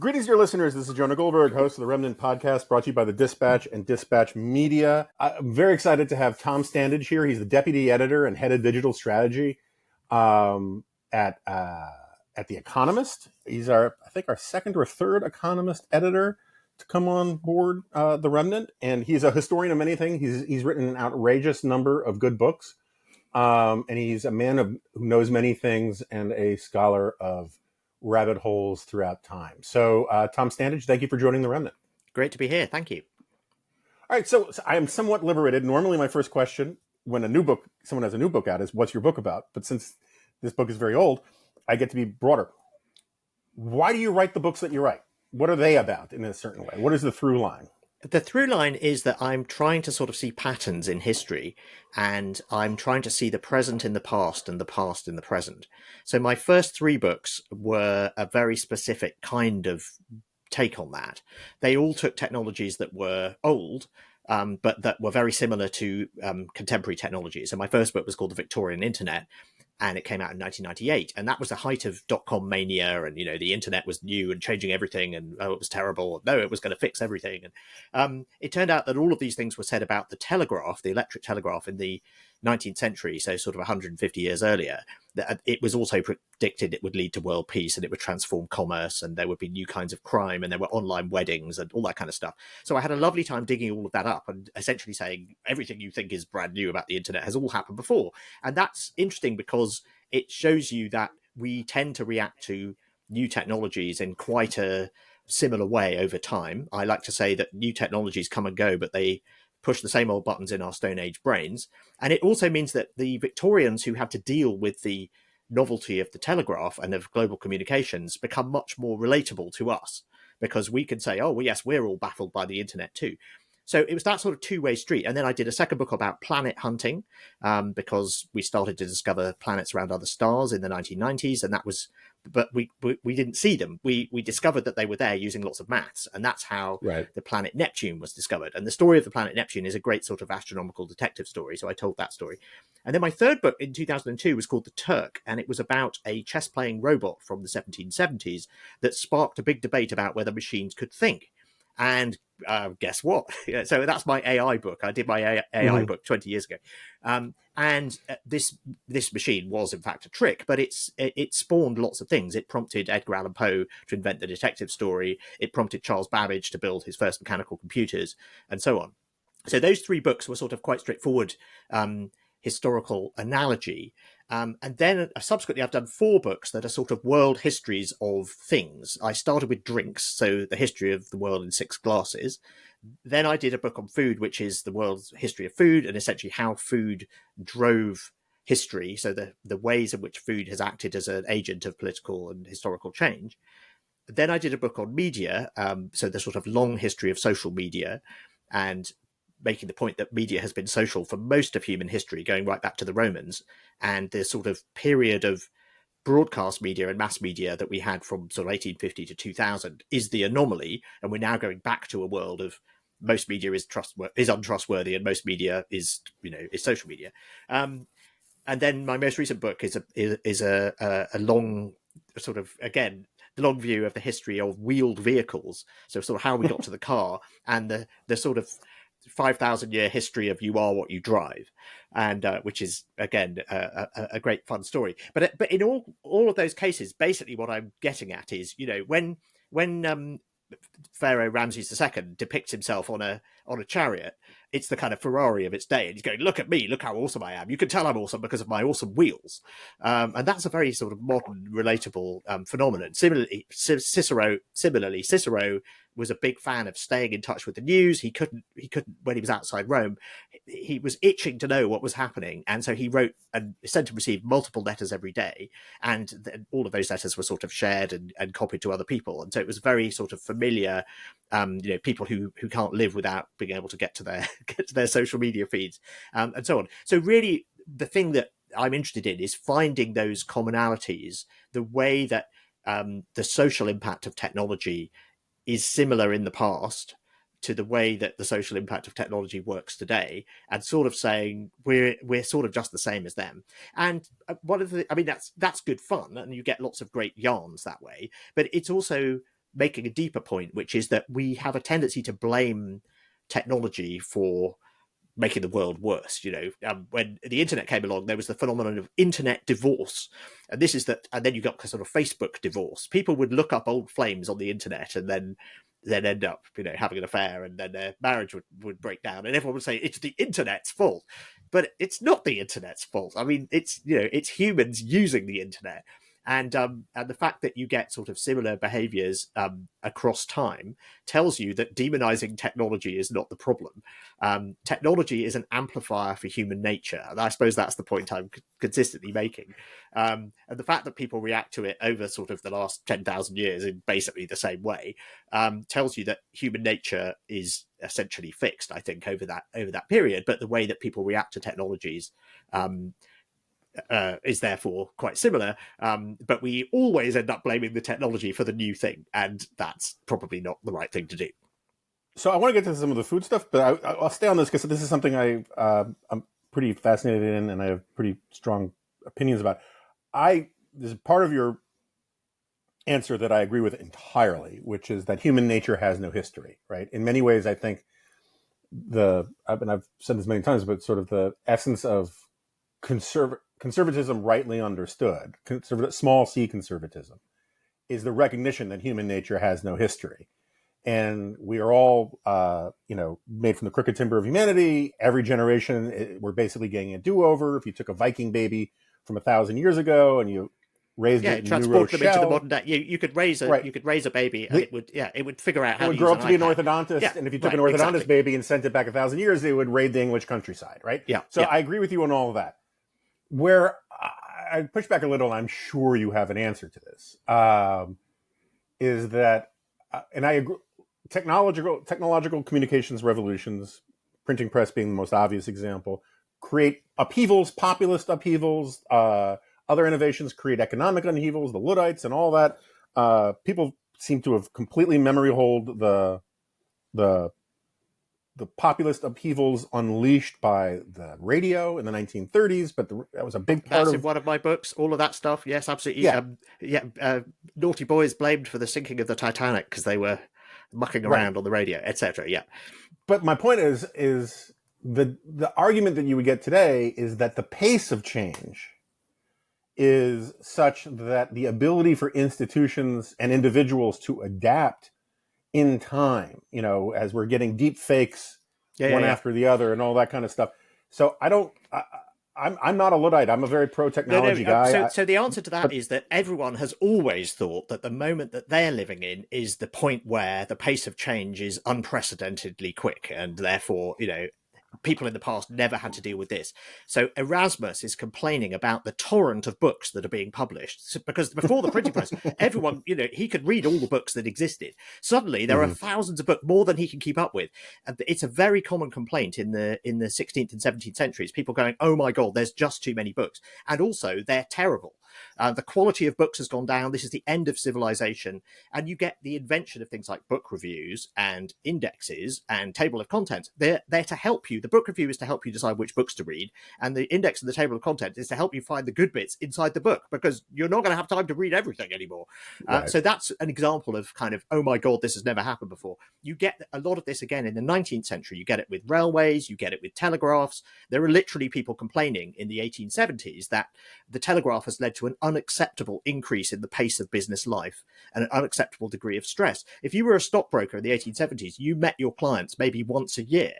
Greetings, dear listeners. This is Jonah Goldberg, host of the Remnant podcast, brought to you by the Dispatch and Dispatch Media. I'm very excited to have Tom Standage here. He's the deputy editor and head of digital strategy at the Economist. He's I think our second or third Economist editor to come on board the Remnant, and he's a historian of many things. He's written an outrageous number of good books, and he's a man who knows many things and a scholar of rabbit holes throughout time. So, Tom Standage, thank you for joining the Remnant. Great to be here. Thank you. All right, so I am somewhat liberated. Normally, my first question when someone has a new book out is, "What's your book about?" But since this book is very old, I get to be broader. Why do you write the books that you write? What are they about in a certain way? What is the through line? The through line is that I'm trying to sort of see patterns in history, and I'm trying to see the present in the past and the past in the present. So my first three books were a very specific kind of take on that. They all took technologies that were old, but that were very similar to contemporary technologies. So my first book was called The Victorian Internet, and it came out in 1998. And that was the height of dot-com mania. And, the internet was new and changing everything. And, it was terrible. No, it was going to fix everything. And it turned out that all of these things were said about the telegraph, the electric telegraph in the 19th century, so sort of 150 years earlier, that it was also predicted it would lead to world peace and it would transform commerce and there would be new kinds of crime and there were online weddings and all that kind of stuff. So I had a lovely time digging all of that up and essentially saying everything you think is brand new about the internet has all happened before. And that's interesting because it shows you that we tend to react to new technologies in quite a similar way over time. I like to say that new technologies come and go, but they push the same old buttons in our Stone Age brains. And it also means that the Victorians who had to deal with the novelty of the telegraph and of global communications become much more relatable to us because we can say, oh, well, yes, we're all baffled by the internet too. So it was that sort of two-way street. And then I did a second book about planet hunting because we started to discover planets around other stars in the 1990s. And that was, but we didn't see them. We discovered that they were there using lots of maths. And that's how the planet Neptune was discovered. And the story of the planet Neptune is a great sort of astronomical detective story. So I told that story. And then my third book in 2002 was called The Turk. And it was about a chess-playing robot from the 1770s that sparked a big debate about whether machines could think. And guess what? So that's my AI book. I did my AI book 20 years ago. And this machine was, in fact, a trick, but it spawned lots of things. It prompted Edgar Allan Poe to invent the detective story. It prompted Charles Babbage to build his first mechanical computers, and so on. So those three books were sort of quite straightforward historical analogy. And then subsequently, I've done four books that are sort of world histories of things. I started with drinks, so the history of the world in 6 glasses. Then I did a book on food, which is the world's history of food and essentially how food drove history. So the ways in which food has acted as an agent of political and historical change. Then I did a book on media, so the sort of long history of social media and making the point that media has been social for most of human history, going right back to the Romans, and the sort of period of broadcast media and mass media that we had from sort of 1850 to 2000 is the anomaly, and we're now going back to a world of most media is untrustworthy and most media is social media. And then my most recent book is a long sort of, again, the long view of the history of wheeled vehicles, so sort of how we got to the car and the sort of 5,000-year history of you are what you drive, and which is again a great fun story. But in all of those cases, basically what I'm getting at is, when Pharaoh Ramses II depicts himself on a chariot, it's the kind of Ferrari of its day, and he's going, "Look at me, look how awesome I am. You can tell I'm awesome because of my awesome wheels," and that's a very sort of modern, relatable phenomenon. Similarly, Cicero was a big fan of staying in touch with the news. He couldn't when he was outside Rome. He was itching to know what was happening, and so he wrote and sent and received multiple letters every day, and all of those letters were sort of shared and copied to other people, and so it was very sort of familiar. People who can't live without being able to get to their social media feeds, and so on. So really, the thing that I'm interested in is finding those commonalities, the way that the social impact of technology is similar in the past to the way that the social impact of technology works today, and sort of saying we're sort of just the same as them. And that's good fun, and you get lots of great yarns that way. But it's also making a deeper point, which is that we have a tendency to blame technology for making the world worse. When the internet came along, there was the phenomenon of internet divorce, and this is that, and then you got sort of Facebook divorce. People would look up old flames on the internet and then end up, having an affair, and then their marriage would break down, and everyone would say it's the internet's fault, but it's not the internet's fault. I mean, it's humans using the internet. And the fact that you get sort of similar behaviors across time tells you that demonizing technology is not the problem. Technology is an amplifier for human nature. And I suppose that's the point I'm consistently making. And the fact that people react to it over sort of the last 10,000 years in basically the same way tells you that human nature is essentially fixed, I think, over that period. But the way that people react to technologies is therefore quite similar, but we always end up blaming the technology for the new thing, and that's probably not the right thing to do. So I want to get to some of the food stuff, but I'll stay on this because this is something I'm pretty fascinated in, and I have pretty strong opinions about. There's part of your answer that I agree with entirely, which is that human nature has no history, right? In many ways, I think I've said this many times, but sort of the essence of conservatism rightly understood, small c conservatism, is the recognition that human nature has no history. And we are all, made from the crooked timber of humanity. Every generation, we're basically getting a do-over. If you took a Viking baby from 1,000 years ago and you raised it in transport New them into the Rochelle, modern day. You could raise a baby, and it would figure out how it would to grow use up to be an iPad. orthodontist, and if you took an orthodontist baby and sent it back 1,000 years, it would raid the English countryside, right? So I agree with you on all of that. Where I push back a little, and I'm sure you have an answer to this, is that, and I agree, technological communications revolutions, printing press being the most obvious example, create upheavals, populist upheavals. Other innovations create economic upheavals, the Luddites and all that. People seem to have completely memory hold the populist upheavals unleashed by the radio in the 1930s, but that was a big part That's in one of my books, all of that stuff. Yes, absolutely. Naughty boys blamed for the sinking of the Titanic because they were mucking around on the radio, etc. Yeah. But my point is the argument that you would get today is that the pace of change is such that the ability for institutions and individuals to adapt in time, as we're getting deep fakes after the other and all that kind of stuff. So I'm not a Luddite. I'm a very pro-technology guy. So the answer to that is that everyone has always thought that the moment that they're living in is the point where the pace of change is unprecedentedly quick, and therefore, people in the past never had to deal with this. So Erasmus is complaining about the torrent of books that are being published, because before the printing press, everyone, he could read all the books that existed. Suddenly there are thousands of books, more than he can keep up with. And it's a very common complaint in the 16th and 17th centuries, people going, oh my God, there's just too many books. And also they're terrible. The quality of books has gone down. This is the end of civilization. And you get the invention of things like book reviews and indexes and table of contents. They're there to help you. The book review is to help you decide which books to read. And the index and the table of contents is to help you find the good bits inside the book, because you're not going to have time to read everything anymore. So that's an example of kind of, oh my God, this has never happened before. You get a lot of this again in the 19th century. You get it with railways. You get it with telegraphs. There are literally people complaining in the 1870s that the telegraph has led to an unacceptable increase in the pace of business life and an unacceptable degree of stress. If you were a stockbroker in the 1870s, you met your clients maybe once a year,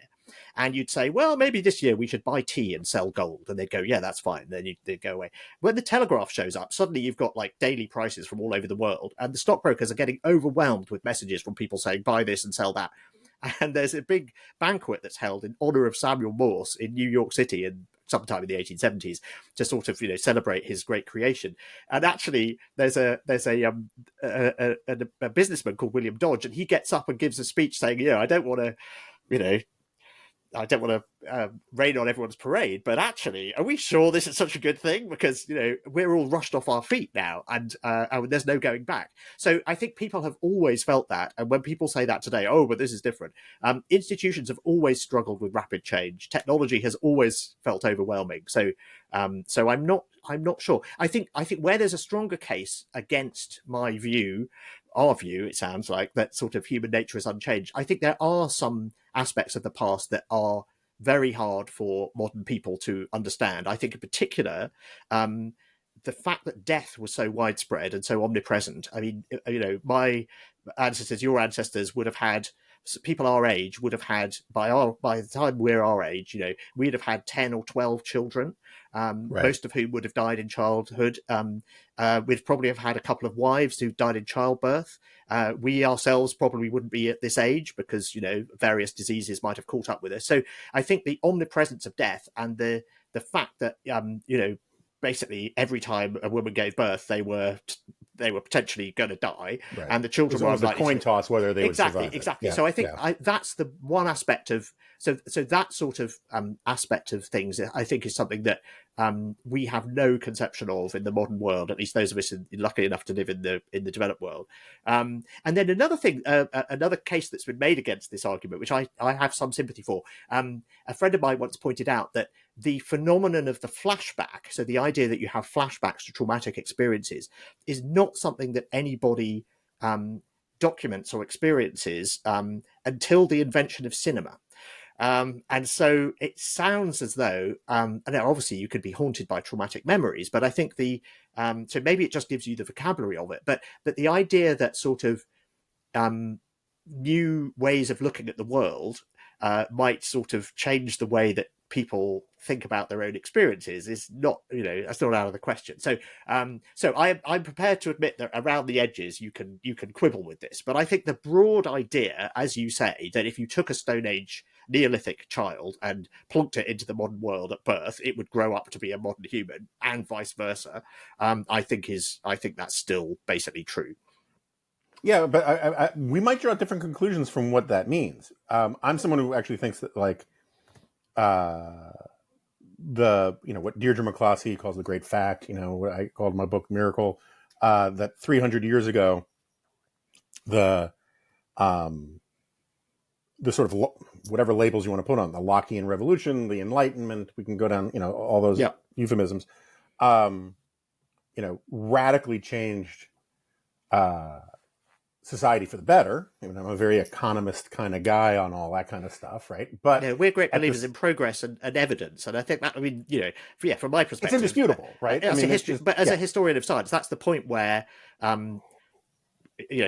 and you'd say, well, maybe this year we should buy tea and sell gold. And they'd go, yeah, that's fine. Then they'd go away. When the telegraph shows up, suddenly you've got like daily prices from all over the world, and the stockbrokers are getting overwhelmed with messages from people saying, buy this and sell that. And there's a big banquet that's held in honor of Samuel Morse in New York City in sometime in the 1870s to sort of celebrate his great creation. And actually, there's a businessman called William Dodge, and he gets up and gives a speech saying, I don't want to rain on everyone's parade, but actually, are we sure this is such a good thing? Because, we're all rushed off our feet now, and there's no going back. So I think people have always felt that. And when people say that today, oh, but this is different. Institutions have always struggled with rapid change. Technology has always felt overwhelming. So I'm not sure. I think where there's a stronger case against my view our view, it sounds like that sort of human nature is unchanged. I think there are some aspects of the past that are very hard for modern people to understand. I think in particular, the fact that death was so widespread and so omnipresent. I mean, my ancestors, your ancestors would have had, people our age would have had, by the time we're our age, we'd have had 10 or 12 children, Right. most of whom would have died in childhood. We'd probably have had a couple of wives who died in childbirth. We ourselves probably wouldn't be at this age because, various diseases might have caught up with us. So I think the omnipresence of death and the fact that, basically every time a woman gave birth, they were potentially going to die, Right. and the children were a coin toss whether they would survive. Exactly. Yeah, so I think that's the one aspect of so that sort of aspect of things, I think, is something that we have no conception of in the modern world, at least those of us lucky enough to live in the developed world. And then another thing, another case that's been made against this argument, which I have some sympathy for. A friend of mine once pointed out that the phenomenon of the flashback, so the idea that you have flashbacks to traumatic experiences, is not something that anybody documents or experiences until the invention of cinema. And so it sounds as though, and obviously you could be haunted by traumatic memories, but I think so maybe it just gives you the vocabulary of it, but the idea that sort of new ways of looking at the world might sort of change the way that people think about their own experiences is not, that's not out of the question. So I'm prepared to admit that around the edges you can quibble with this, but I think the broad idea, as you say, that if you took a Stone Age Neolithic child and plunked it into the modern world at birth, it would grow up to be a modern human, and vice versa. I think that's still basically true. Yeah, but we might draw different conclusions from what that means. I'm someone who actually thinks that, like, what Deirdre McCloskey calls the great fact, what I called my book Miracle, that 300 years ago, the sort of whatever labels you want to put on the Lockean revolution, the Enlightenment, we can go down, all those euphemisms, radically changed society for the better. I mean, I'm a very economist kind of guy on all that kind of stuff, right? But we're great believers in progress and evidence, and I think that, from my perspective, it's indisputable, right? As a historian of science, that's the point where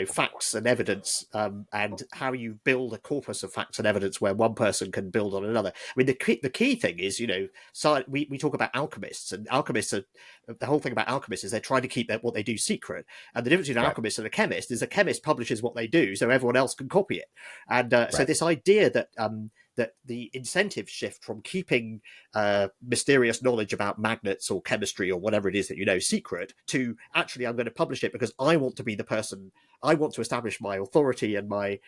facts and evidence, and how you build a corpus of facts and evidence where one person can build on another. I mean, the key thing is, we talk about alchemists, and alchemists are, the whole thing about alchemists is they're trying to keep what they do secret. And the difference between an alchemist and a chemist is a chemist publishes what they do so everyone else can copy it. And so this idea that that the incentive shift from keeping mysterious knowledge about magnets or chemistry or whatever it is that secret to actually I'm going to publish it because I want to be the person, I want to establish my authority and my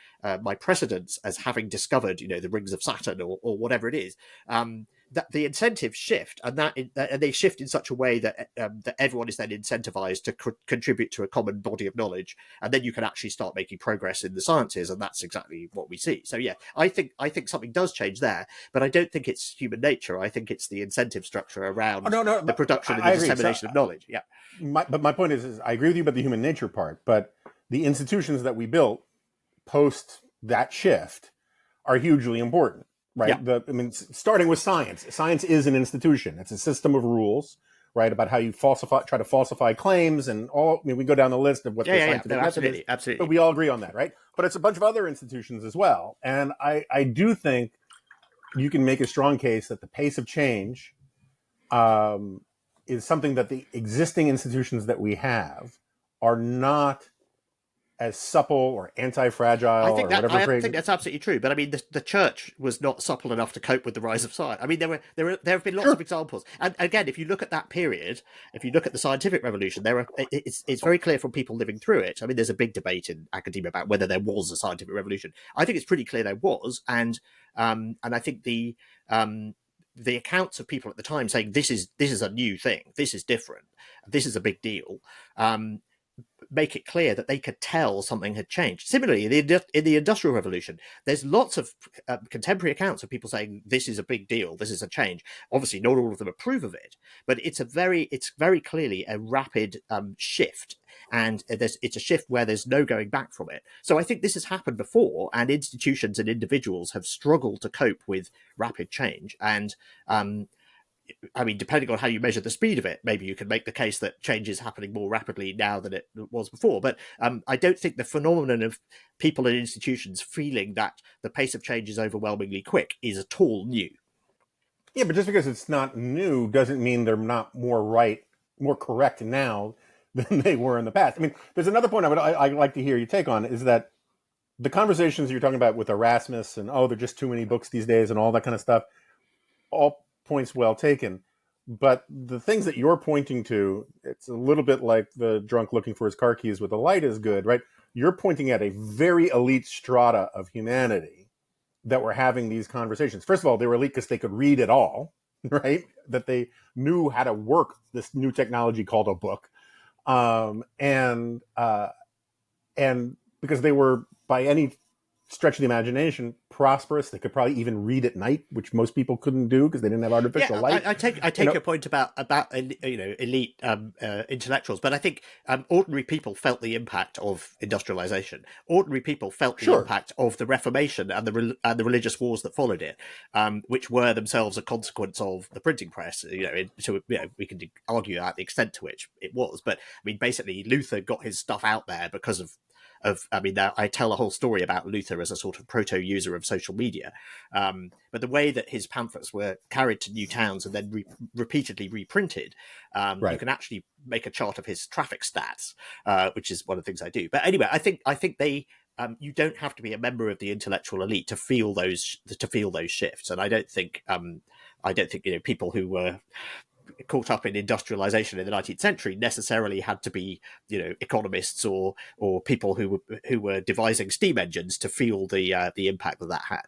precedence as having discovered the rings of Saturn or whatever it is. That the incentives shift, and they shift in such a way that that everyone is then incentivized to contribute to a common body of knowledge, and then you can actually start making progress in the sciences, and that's exactly what we see. So I think something does change there, but I don't think it's human nature. I think it's the incentive structure around the production and the dissemination of knowledge. Yeah, but my point is I agree with you about the human nature part, but the institutions that we built post that shift are hugely important. Right. Yeah. Starting with science. Science is an institution. It's a system of rules, right, about how you try to falsify claims and all. I mean, we go down the list of what the scientific method is. Absolutely. But we all agree on that, right? But it's a bunch of other institutions as well. And I do think you can make a strong case that the pace of change is something that the existing institutions that we have are not as supple or anti-fragile or whatever phrase. I think that's absolutely true. But I mean, the church was not supple enough to cope with the rise of science. I mean, there have been lots of examples. And again, if you look at that period, if you look at the scientific revolution, it's very clear from people living through it. I mean, there's a big debate in academia about whether there was a scientific revolution. I think it's pretty clear there was, and I think the accounts of people at the time saying this is a new thing, this is different, this is a big deal, make it clear that they could tell something had changed. Similarly, in the Industrial Revolution, there's lots of contemporary accounts of people saying this is a big deal, this is a change. Obviously, not all of them approve of it, but it's very clearly a rapid shift. and it's a shift where there's no going back from it. So I think this has happened before, and institutions and individuals have struggled to cope with rapid change. And I mean, depending on how you measure the speed of it, maybe you can make the case that change is happening more rapidly now than it was before. But I don't think the phenomenon of people and institutions feeling that the pace of change is overwhelmingly quick is at all new. Yeah, but just because it's not new doesn't mean they're not more correct now than they were in the past. I mean, there's another point I'd like to hear your take on, is that the conversations you're talking about with Erasmus and, oh, there are just too many books these days and all that kind of stuff, all points well taken. But the things that you're pointing to, it's a little bit like the drunk looking for his car keys with the light is good, right? You're pointing at a very elite strata of humanity that were having these conversations. First of all, they were elite because they could read it all, right? That they knew how to work this new technology called a book. And because they were, by any stretch of the imagination, prosperous. They could probably even read at night, which most people couldn't do because they didn't have artificial light. I take your point about elite intellectuals, but I think ordinary people felt the impact of industrialization. Ordinary people felt the impact of the Reformation and the religious wars that followed it, which were themselves a consequence of the printing press. We can argue at the extent to which it was, but I mean, basically, Luther got his stuff out there because of I tell a whole story about Luther as a sort of proto-user of social media. But the way that his pamphlets were carried to new towns and then repeatedly reprinted, you can actually make a chart of his traffic stats, which is one of the things I do. But anyway, I think they you don't have to be a member of the intellectual elite to feel those shifts. And I don't think people who were caught up in industrialization in the 19th century necessarily had to be, economists or people who were devising steam engines to feel the impact that had.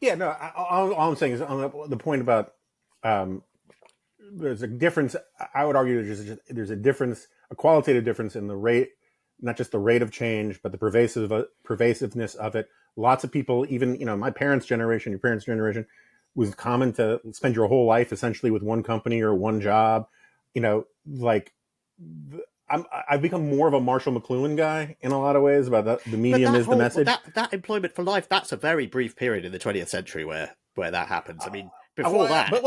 Yeah, no. All I'm saying is on the point about there's a difference. I would argue there's a difference, a qualitative difference in the rate, not just the rate of change, but the pervasiveness of it. Lots of people, even my parents' generation, your parents' generation, was common to spend your whole life essentially with one company or one job. I've become more of a Marshall McLuhan guy in a lot of ways about the medium is the message. That employment for life, that's a very brief period in the 20th century where that happens. I mean, before that. But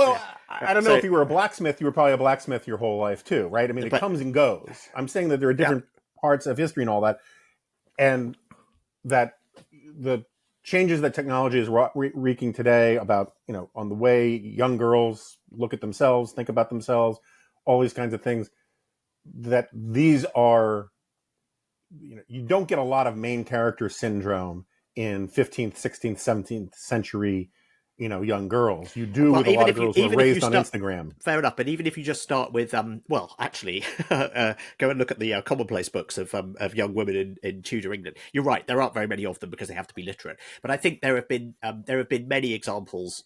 I don't know if you were a blacksmith, you were probably a blacksmith your whole life too, right? I mean, it comes and goes. I'm saying that there are different parts of history and all that, and that the changes that technology is wreaking today about, on the way young girls look at themselves, think about themselves, all these kinds of things, that these are, you don't get a lot of main character syndrome in 15th, 16th, 17th century, young girls. You do with a lot of girls who are raised on Instagram. Fair enough. But even if you just start with, go and look at the commonplace books of young women in Tudor England. You're right. There aren't very many of them because they have to be literate. But I think there have been many examples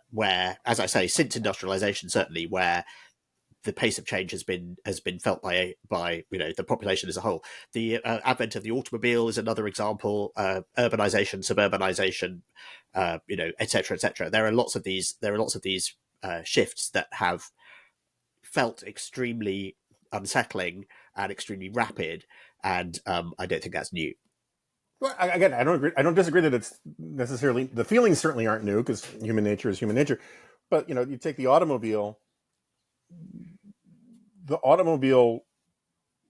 where, as I say, since industrialization, certainly, where the pace of change has been felt by the population as a whole. The advent of the automobile is another example. Urbanization, suburbanization, et cetera, et cetera. There are lots of these shifts that have felt extremely unsettling and extremely rapid, and I don't think that's new. Well, again, I don't agree. I don't disagree that it's necessarily, the feelings certainly aren't new because human nature is human nature. But you take the automobile. The automobile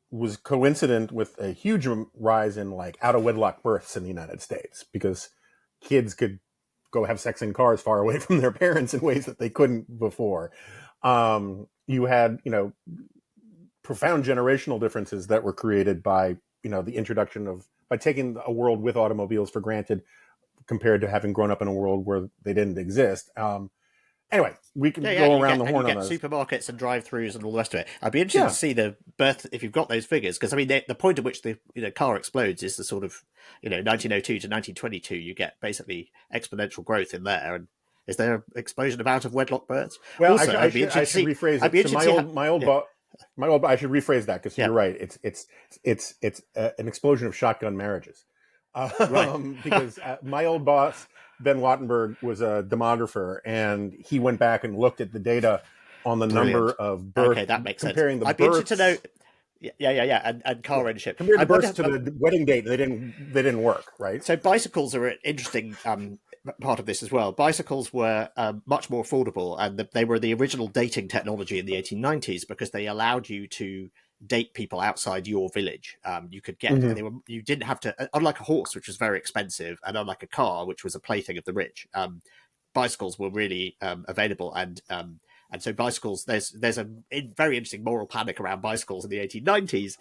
was coincident with a huge rise in out of wedlock births in the United States because kids could go have sex in cars far away from their parents in ways that they couldn't before. You had, profound generational differences that were created by, the introduction by taking a world with automobiles for granted compared to having grown up in a world where they didn't exist. Anyway, we can go around the horn on those. Supermarkets and drive-thrus and all the rest of it. I'd be interested to see the birth, if you've got those figures, because I mean, the point at which the car explodes is the sort of 1902 to 1922. You get basically exponential growth in there. And is there an explosion of out of wedlock births? Well, also, I should rephrase it. I should rephrase that because you're right. It's an explosion of shotgun marriages. Because my old boss, Ben Wattenberg, was a demographer, and he went back and looked at the data on the number of births. Okay, that makes sense. Comparing the I'd be interested to know. Yeah, and Yeah. car ownership. Compared I to births wonder. to the wedding date, they didn't work, right? So bicycles are an interesting part of this as well. Bicycles were much more affordable, and they were the original dating technology in the 1890s because they allowed you to date people outside your village. You could get Hmm. you didn't have to, unlike a horse, which was very expensive, and unlike a car, which was a plaything of the rich. Bicycles were really available, and so bicycles. There's a very interesting moral panic around bicycles in the 1890s.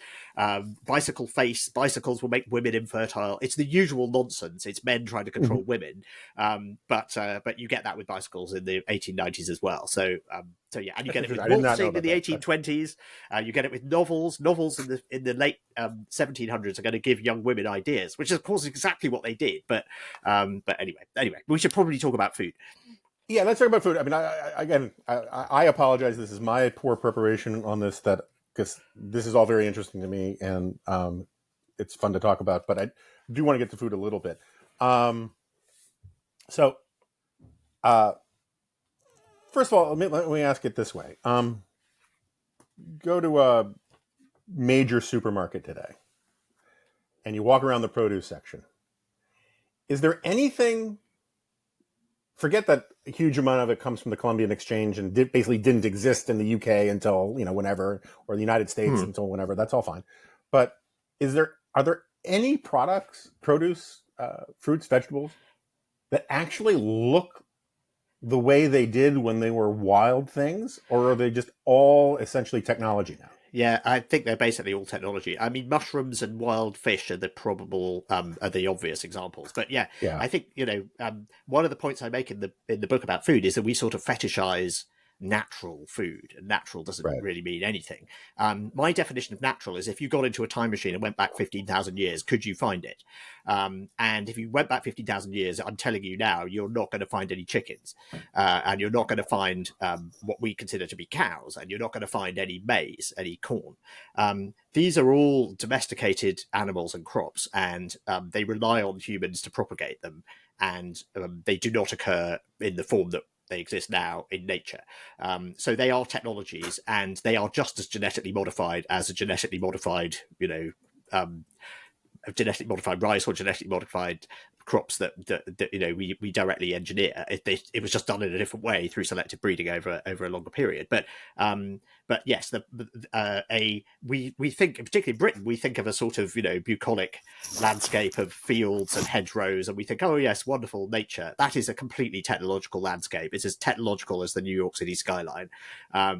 Bicycles will make women infertile. It's the usual nonsense. It's men trying to Hmm. control women, but you get that with bicycles in the 1890s as well. So yeah, and you That's get it interesting. with I did not know waltzing in about the that. 1820s. You get it with novels. Novels in the late 1700s are going to give young women ideas, which is of course exactly what they did. But anyway, we should probably talk about food. Yeah, let's talk about food. I mean, I apologize. This is my poor preparation on this, that because this is all very interesting to me, and it's fun to talk about. But I do want to get to food a little bit. Um, so, uh, first of all, let me ask it this way: go to a major supermarket today, and you walk around the produce section. Is there anything? Forget that a huge amount of it comes from the Columbian Exchange and basically didn't exist in the UK until whenever, or the United States Hmm. until whenever. That's all fine. But are there any products, produce, fruits, vegetables that actually look the way they did when they were wild things, or are they just all essentially technology now? Yeah, I think they're basically all technology. I mean, mushrooms and wild fish are are the obvious examples. But yeah, Yeah, I think one of the points I make in the book about food is that we sort of fetishize natural food, and natural doesn't right. really mean anything. My definition of natural is if you got into a time machine and went back 15,000 years, could you find it? And if you went back 15,000 years, I'm telling you now, you're not going to find any chickens, and you're not going to find what we consider to be cows, and you're not going to find any maize, any corn. These are all domesticated animals and crops, and they rely on humans to propagate them, and they do not occur in the form that they exist now in nature. So they are technologies, and they are just as genetically modified as a genetically modified, um, genetically modified rice or genetically modified crops that we directly engineer. It was just done in a different way through selective breeding over a longer period. But yes, we think, particularly in Britain, we think of a sort of bucolic landscape of fields and hedgerows, and we think, oh yes, wonderful nature. That is a completely technological landscape. It's as technological as the New York City skyline,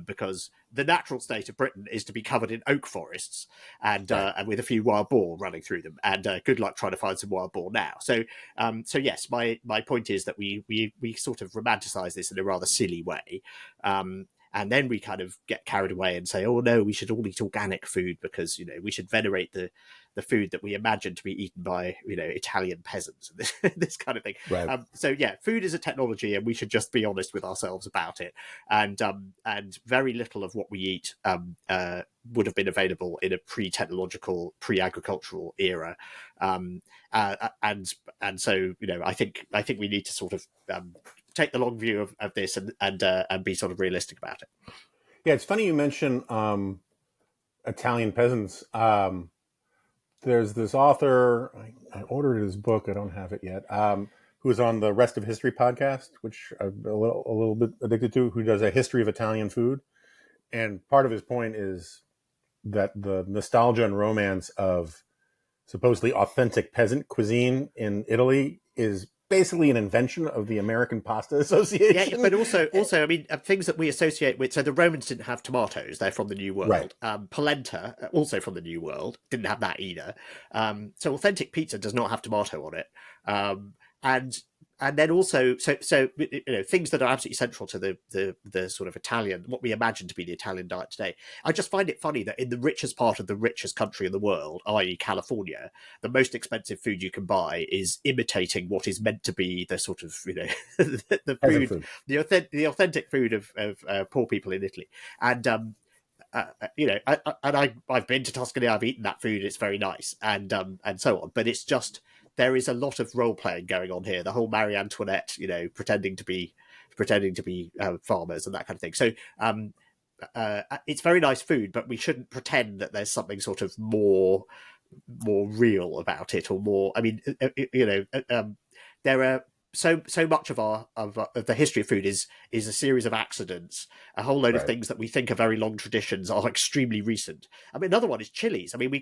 because the natural state of Britain is to be covered in oak forests Right. and with a few wild boar running through them. And good luck trying to find some wild boar now. So yes, my point is that we sort of romanticize this in a rather silly way. And then we kind of get carried away and say, oh no, we should all eat organic food because we should venerate the food that we imagine to be eaten by Italian peasants and this kind of thing. Right. So yeah, food is a technology, and we should just be honest with ourselves about it. And very little of what we eat would have been available in a pre-technological, pre-agricultural era. And so I think we need to sort of take the long view of this and be sort of realistic about it. Yeah, it's funny you mention Italian peasants. There's this author. I ordered his book. I don't have it yet. Who is on the Rest of History podcast, which I'm a little bit addicted to. Who does a history of Italian food, and part of his point is that the nostalgia and romance of supposedly authentic peasant cuisine in Italy is basically an invention of the American Pasta Yeah, Association. but also, I mean, things that we associate with. So the Romans didn't have tomatoes; they're from the New Right. World. Polenta, also from the New World, didn't have that either. So authentic pizza does not have tomato on it. And and then also, so things that are absolutely central to the sort of Italian, what we imagine to be the Italian diet today. I just find it funny that in the richest part of the richest country in the world, i.e., California, the most expensive food you can buy is imitating what is meant to be the sort of the Peasant food, food. the authentic food of poor people in Italy. And I've been to Tuscany, I've eaten that food, it's very nice, and so on. But it's just there is a lot of role playing going on here. The whole Marie Antoinette, pretending to be farmers and that kind of thing. So it's very nice food, but we shouldn't pretend that there's something sort of more real about it, or more. I mean, there are so much of of the history of food is a series of accidents. A whole load of Right. things that we think are very long traditions are extremely recent. I mean, another one is chilies. I mean,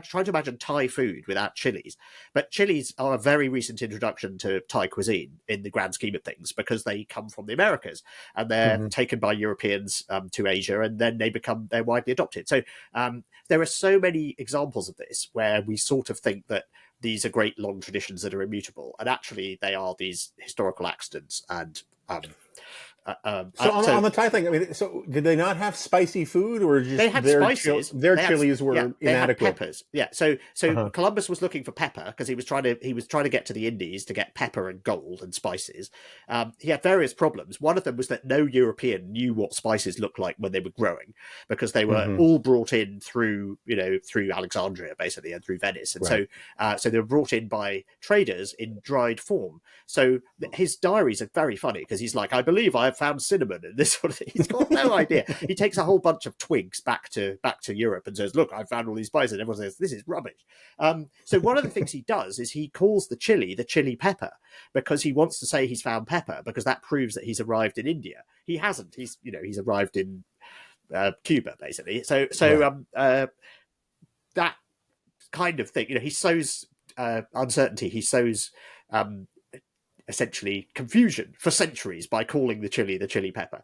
try to imagine Thai food without chilies, but chilies are a very recent introduction to Thai cuisine in the grand scheme of things, because they come from the Americas and they're taken by Europeans to Asia, and then they're widely adopted. So there are so many examples of this where we sort of think that these are great long traditions that are immutable, and actually they are these historical accidents. And on the Thai thing, I mean, so did they not have spicy food, or just they had spices. Their chilies were they had inadequate? peppers. Yeah. So Columbus was looking for pepper because he was trying to get to the Indies to get pepper and gold and spices. He had various problems. One of them was that no European knew what spices looked like when they were growing, because they were all brought in through Alexandria basically, and through Venice, and Right. so they were brought in by traders in dried form. So his diaries are very funny, because he's like, I believe I have found cinnamon and this sort of thing. He's got no idea. He takes a whole bunch of twigs back to Europe and says, look, I found all these spices. And everyone says, this is rubbish. So one of the things he does is he calls the chili pepper, because he wants to say he's found pepper, because that proves that he's arrived in India. He hasn't. He's arrived in Cuba basically. So that kind of thing, he sows uncertainty. He sows essentially confusion for centuries by calling the chili pepper.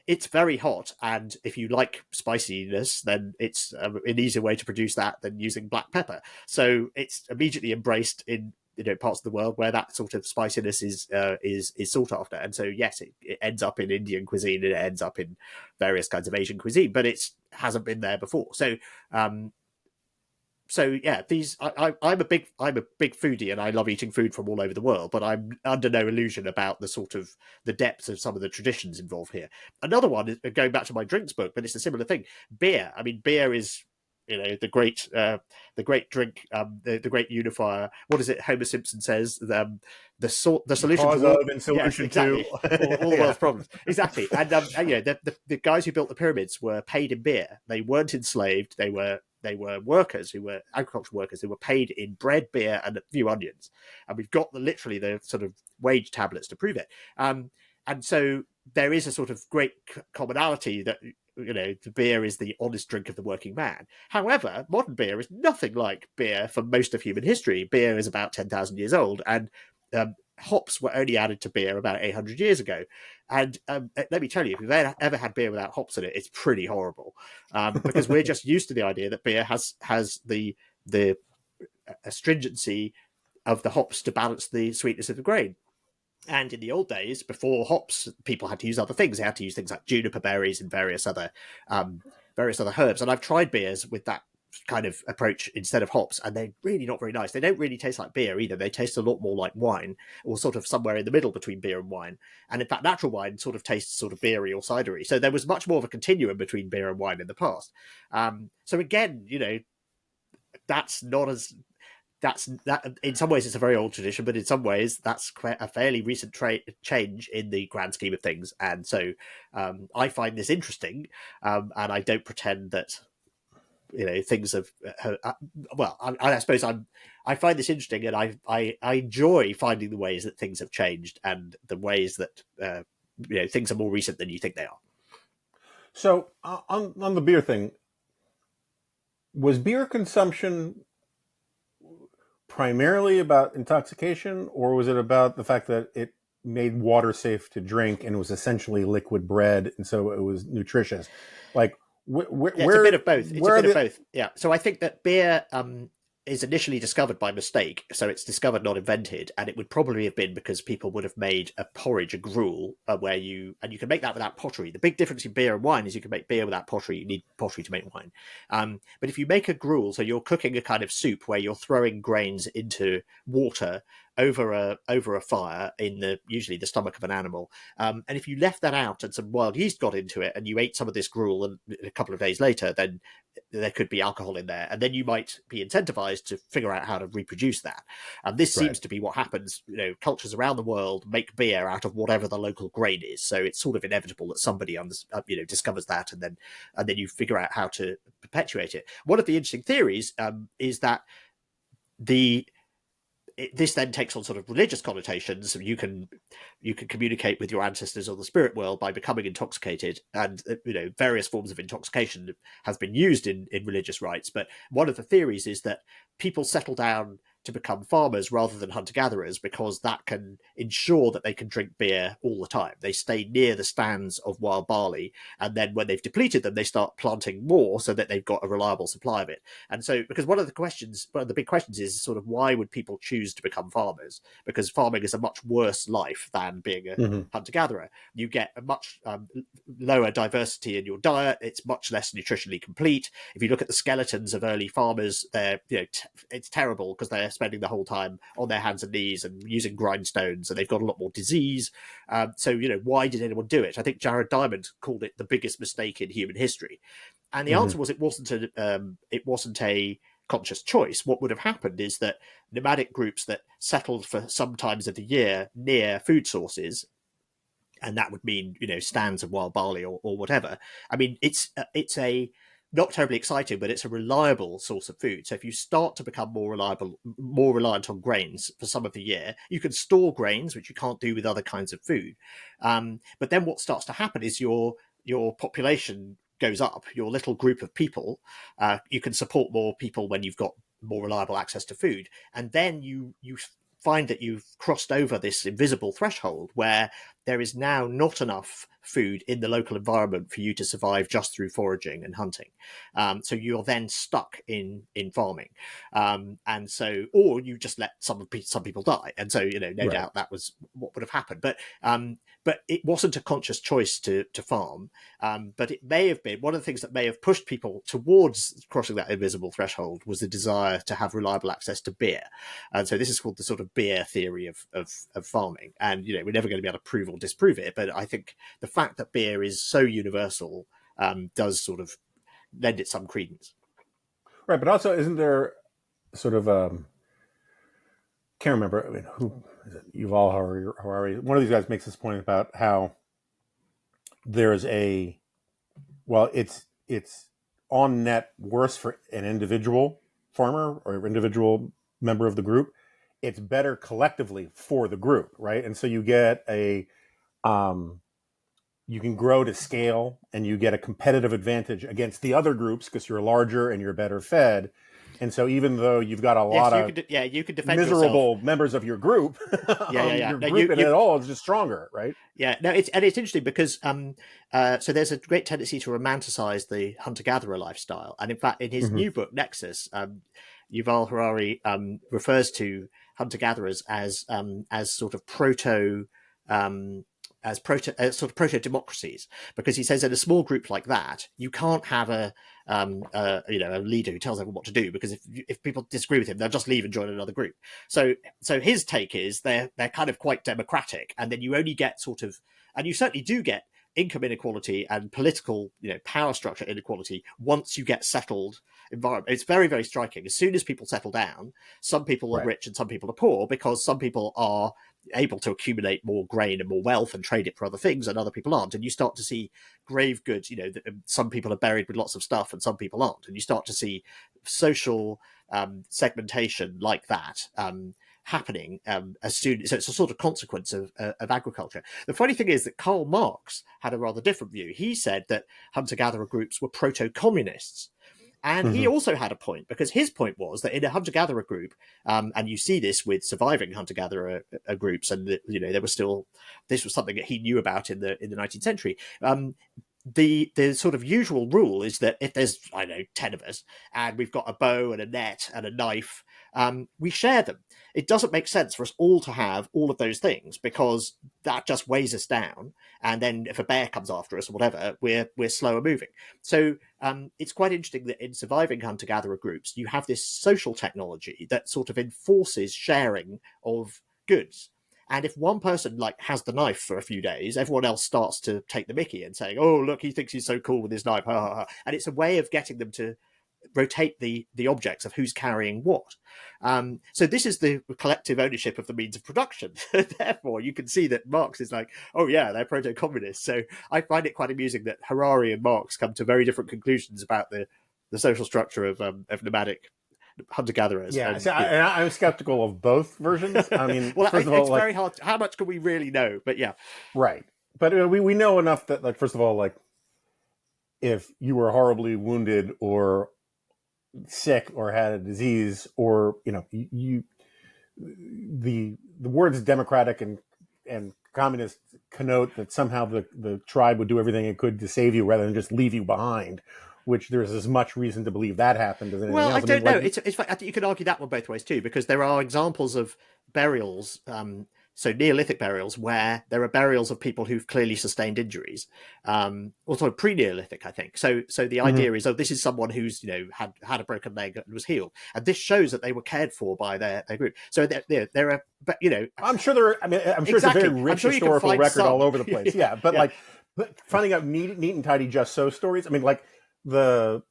It's very hot, and if you like spiciness, then it's an easier way to produce that than using black pepper. So it's immediately embraced in parts of the world where that sort of spiciness is sought after. And so yes, it ends up in Indian cuisine, and it ends up in various kinds of Asian cuisine, but it hasn't been there before. So yeah, I'm a big foodie, and I love eating food from all over the world, but I'm under no illusion about the depth of some of the traditions involved here. Another one is going back to my drinks book, but it's a similar thing. Beer. I mean, beer is the great drink, the great unifier. What is it? Homer Simpson says the solution Cause to all, of and solution exactly, to all the world's problems. Exactly. And the guys who built the pyramids were paid in beer. They weren't enslaved. They were workers who were agricultural workers who were paid in bread, beer, and a few onions. And we've got literally the sort of wage tablets to prove it. And so there is a sort of great commonality that the beer is the honest drink of the working man. However, modern beer is nothing like beer for most of human history. Beer is about 10,000 years old, and hops were only added to beer about 800 years ago. And let me tell you, if you've ever had beer without hops in it, it's pretty horrible, because we're just used to the idea that beer has the astringency of the hops to balance the sweetness of the grain. And in the old days, before hops, people had to use other things. They had to use things like juniper berries and various other herbs. And I've tried beers with that kind of approach instead of hops, and they're really not very nice. They don't really taste like beer either. They taste a lot more like wine, or sort of somewhere in the middle between beer and wine. And in fact, natural wine sort of tastes sort of beery or cidery. So there was much more of a continuum between beer and wine in the past. So again, that's not as that in some ways it's a very old tradition, but in some ways that's a fairly recent change in the grand scheme of things. And so I find this interesting, and I don't pretend that things have I suppose I find this interesting, and I enjoy finding the ways that things have changed, and the ways that things are more recent than you think they are. So on the beer thing, was beer consumption primarily about intoxication, or was it about the fact that it made water safe to drink and was essentially liquid bread, and so it was nutritious? Like, it's a bit of both. It's a bit of both. Yeah. So I think that beer is initially discovered by mistake. So it's discovered, not invented. And it would probably have been because people would have made a porridge, a gruel, where you can make that without pottery. The big difference in beer and wine is you can make beer without pottery. You need pottery to make wine. But if you make a gruel, so you're cooking a kind of soup where you're throwing grains into water over a fire in usually the stomach of an animal. And if you left that out and some wild yeast got into it and you ate some of this gruel, and a couple of days later, then there could be alcohol in there, and then you might be incentivized to figure out how to reproduce that. And this seems to be what happens. Cultures around the world make beer out of whatever the local grain is, so it's sort of inevitable that somebody discovers that, and then you figure out how to perpetuate it. One of the interesting theories is that this then takes on sort of religious connotations. You can communicate with your ancestors or the spirit world by becoming intoxicated, and various forms of intoxication has been used in religious rites. But one of the theories is that people settle down to become farmers rather than hunter-gatherers because that can ensure that they can drink beer all the time. They stay near the stands of wild barley, and then when they've depleted them, they start planting more so that they've got a reliable supply of it. And so, because one of the big questions is sort of why would people choose to become farmers? Because farming is a much worse life than being a hunter-gatherer. You get a much lower diversity in your diet. It's much less nutritionally complete. If you look at the skeletons of early farmers, they're it's terrible because they're spending the whole time on their hands and knees and using grindstones, and they've got a lot more disease. So why did anyone do it? I think Jared Diamond called it the biggest mistake in human history, and the answer was it wasn't a conscious choice. What would have happened is that nomadic groups that settled for some times of the year near food sources, and that would mean stands of wild barley or whatever. I mean, it's a not terribly exciting, but it's a reliable source of food. So if you start to become more reliant on grains for some of the year, you can store grains, which you can't do with other kinds of food. But then what starts to happen is your population goes up, your little group of people. You can support more people when you've got more reliable access to food. And then you find that you've crossed over this invisible threshold where there is now not enough food in the local environment for you to survive just through foraging and hunting. So you're then stuck in farming. And so, or you just let some people die. And so, no doubt that was what would have happened. But it wasn't a conscious choice to farm. But it may have been one of the things that may have pushed people towards crossing that invisible threshold was the desire to have reliable access to beer. And so this is called the sort of beer theory of farming. And, we're never going to be able to prove or disprove it. But I think the fact that beer is so universal does sort of lend it some credence. Right. But also, isn't there sort of, can't remember, I mean, who is it? Yuval Harari. One of these guys makes this point about how there's it's on net worse for an individual farmer or individual member of the group. It's better collectively for the group, right? And so you get you can grow to scale and you get a competitive advantage against the other groups because you're larger and you're better fed. And so even though you've got a lot of you could defend miserable yourself. members of your group, your group in it all is just stronger, right? Yeah, no, it's interesting because so there's a great tendency to romanticize the hunter-gatherer lifestyle, and in fact, in his new book Nexus, Yuval Harari refers to hunter-gatherers as sort of proto democracies, because he says in a small group like that you can't have a leader who tells everyone what to do, because if people disagree with him, they'll just leave and join another group. So his take is they're kind of quite democratic, and then you only get and you certainly do get income inequality and political power structure inequality once you get settled environment. It's very, very striking. As soon as people settle down, some people are rich and some people are poor, because some people are able to accumulate more grain and more wealth and trade it for other things, and other people aren't. And you start to see grave goods. Some people are buried with lots of stuff and some people aren't. And you start to see social segmentation like that happening as soon. So it's a sort of consequence of agriculture. The funny thing is that Karl Marx had a rather different view. He said that hunter-gatherer groups were proto-communists. And he also had a point, because his point was that in a hunter-gatherer group, and you see this with surviving hunter-gatherer groups, and there was still, this was something that he knew about in the 19th century. The sort of usual rule is that if there's 10 of us and we've got a bow and a net and a knife, we share them. It doesn't make sense for us all to have all of those things, because that just weighs us down. And then if a bear comes after us or whatever, we're slower moving. So it's quite interesting that in surviving hunter-gatherer groups, you have this social technology that sort of enforces sharing of goods. And if one person like has the knife for a few days, everyone else starts to take the mickey and saying, "Oh, look, he thinks he's so cool with his knife." Ha, ha, ha. And it's a way of getting them to rotate the objects of who's carrying what. So this is the collective ownership of the means of production. Therefore, you can see that Marx is like, oh yeah, they're proto-communists. So I find it quite amusing that Harari and Marx come to very different conclusions about the social structure of nomadic hunter-gatherers. Yeah, And, see, I'm skeptical of both versions. I mean, well, first of all, it's very hard. How much can we really know? But yeah, right. But we know enough that, like, first of all, like, if you were horribly wounded or sick or had a disease, or the words democratic and communist connote that somehow the tribe would do everything it could to save you rather than just leave you behind, which there's as much reason to believe that happened as anything well, else. I don't know. It's I think you could argue that one both ways too, because there are examples of burials, so Neolithic burials, where there are burials of people who've clearly sustained injuries. Also pre-Neolithic, I think. So the idea is, this is someone who's had a broken leg and was healed, and this shows that they were cared for by their group. So there are, but I'm sure there. I mean, I'm sure exactly. it's a very rich historical record all over the place. Yeah, but like finding out neat and tidy just so stories. I mean, like the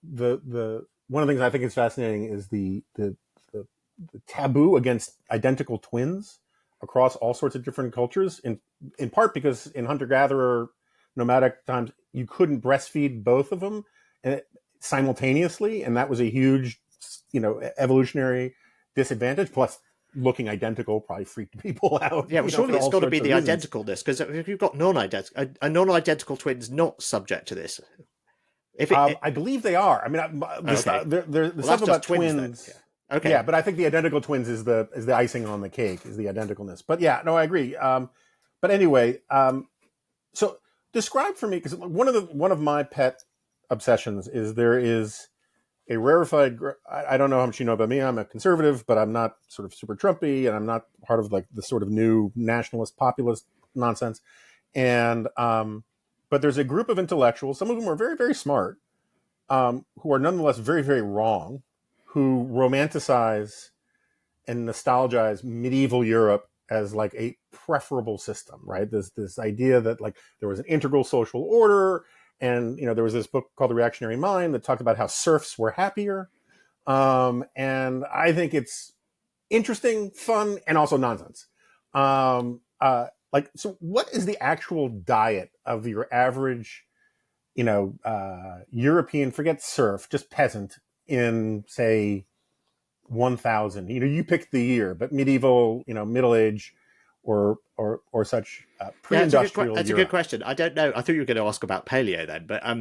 one of the things I think is fascinating is the taboo against identical twins across all sorts of different cultures, in part because in hunter-gatherer nomadic times you couldn't breastfeed both of them simultaneously, and that was a huge evolutionary disadvantage. Plus, looking identical probably freaked people out. Yeah, well, surely it's got to be the identicalness, because if you've got a non-identical twin's not subject to this. I believe they are. I mean, the stuff about twins. Okay. Yeah, but I think the identical twins is the icing on the cake, is the identicalness. But yeah, no, I agree. But anyway, so describe for me, because one of my pet obsessions is there is a rarefied. I don't know how much you know about me. I'm a conservative, but I'm not sort of super Trumpy, and I'm not part of like the sort of new nationalist populist nonsense. And but there's a group of intellectuals, some of them are very, very smart, who are nonetheless very, very wrong, who romanticize and nostalgize medieval Europe as like a preferable system, right? There's this idea that like there was an integral social order, and there was this book called The Reactionary Mind that talked about how serfs were happier. And I think it's interesting, fun, and also nonsense. So what is the actual diet of your average, European, forget serf, just peasant in, say, 1000? You pick the year, but medieval, Middle Age, or such pre-industrial. That's a good question. I don't know. I thought you were going to ask about paleo then, but I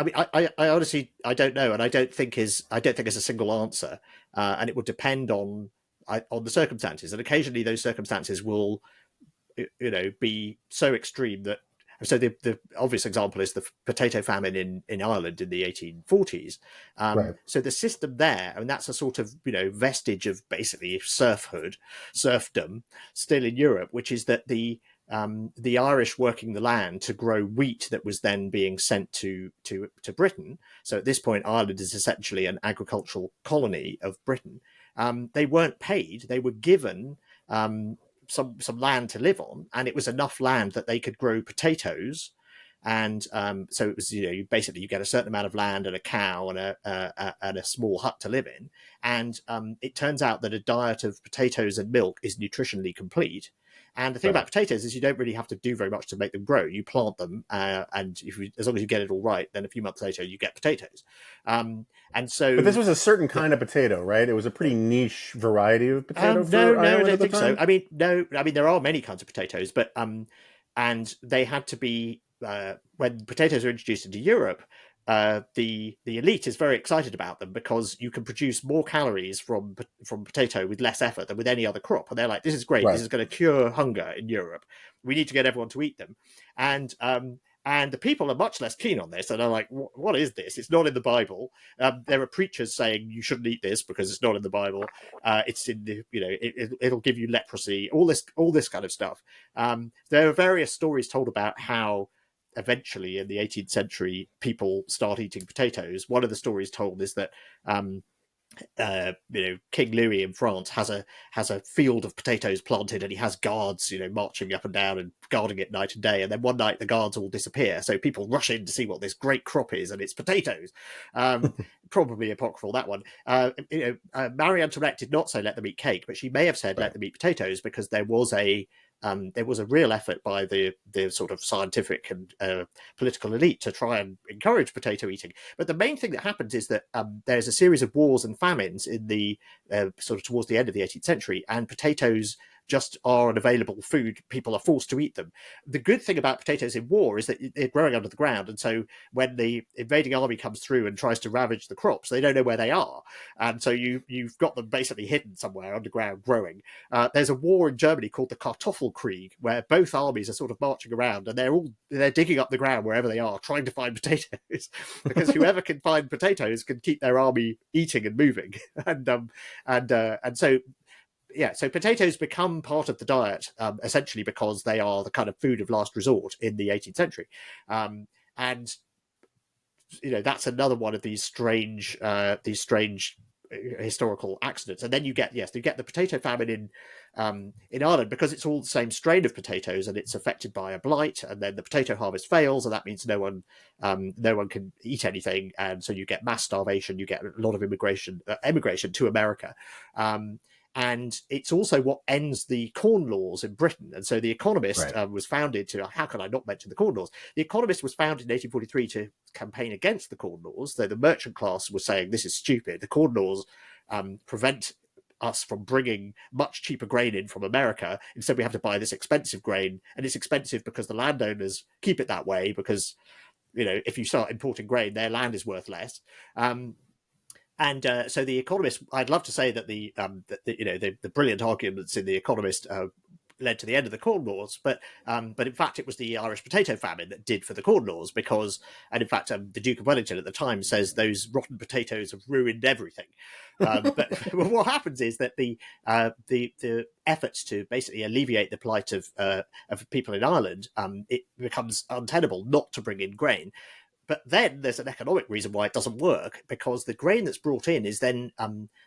mean, I honestly don't know, and I don't think it's a single answer, and it will depend on the circumstances, and occasionally those circumstances will be so extreme that. So the obvious example is the potato famine in Ireland in the 1840s. Right. So the system there, and that's a sort of vestige of basically serfdom still in Europe, which is that the Irish working the land to grow wheat that was then being sent to Britain. So at this point, Ireland is essentially an agricultural colony of Britain. They weren't paid; they were given some land to live on, and it was enough land that they could grow potatoes, and so it was you get a certain amount of land and a cow and a small hut to live in, and it turns out that a diet of potatoes and milk is nutritionally complete. And the thing about potatoes is you don't really have to do very much to make them grow. You plant them, and as long as you get it all right, then a few months later you get potatoes. And so, but this was a certain kind of potato, right? It was a pretty niche variety of potato. No, I don't think so. I mean, there are many kinds of potatoes, but and they had to be when potatoes were introduced into Europe. The elite is very excited about them because you can produce more calories from potato with less effort than with any other crop, and they're like, "This is great. Right. This is going to cure hunger in Europe. We need to get everyone to eat them." And the people are much less keen on this, and they're like, "What is this? It's not in the Bible." There are preachers saying you shouldn't eat this because it's not in the Bible. It's in the it'll give you leprosy. All this kind of stuff. There are various stories told about how eventually in the 18th century people start eating potatoes. One of the stories told is that King Louis in France has a field of potatoes planted, and he has guards, marching up and down and guarding it night and day. And then one night the guards all disappear, so people rush in to see what this great crop is, and it's potatoes. Probably apocryphal, that one. Marie Antoinette did not say let them eat cake, but she may have said let them eat potatoes, because there was a real effort by the sort of scientific and political elite to try and encourage potato eating. But the main thing that happens is that there's a series of wars and famines in the sort of towards the end of the 18th century, and potatoes just are an available food. People are forced to eat them. The good thing about potatoes in war is that they're growing under the ground, and so when the invading army comes through and tries to ravage the crops, they don't know where they are, and so you've got them basically hidden somewhere underground growing. There's a war in Germany called the Kartoffelkrieg, where both armies are sort of marching around, and they're digging up the ground wherever they are, trying to find potatoes, because whoever can find potatoes can keep their army eating and moving, and so. Yeah, so potatoes become part of the diet, essentially because they are the kind of food of last resort in the 18th century, and that's another one of these strange historical accidents. And then you get the potato famine in Ireland, because it's all the same strain of potatoes, and it's affected by a blight, and then the potato harvest fails, and that means no one can eat anything, and so you get mass starvation, you get a lot of emigration to America. And it's also what ends the Corn Laws in Britain. And so The Economist was founded to, how can I not mention the Corn Laws? The Economist was founded in 1843 to campaign against the Corn Laws, though the merchant class was saying, this is stupid. The Corn Laws prevent us from bringing much cheaper grain in from America. Instead, we have to buy this expensive grain. And it's expensive because the landowners keep it that way, because, if you start importing grain, their land is worth less. And so The Economist, I'd love to say that the brilliant arguments in The Economist led to the end of the Corn Laws, but in fact it was the Irish potato famine that did for the Corn Laws, and in fact the Duke of Wellington at the time says those rotten potatoes have ruined everything. But what happens is that the efforts to basically alleviate the plight of people in Ireland, it becomes untenable not to bring in grain. But then there's an economic reason why it doesn't work, because the grain that's brought in is then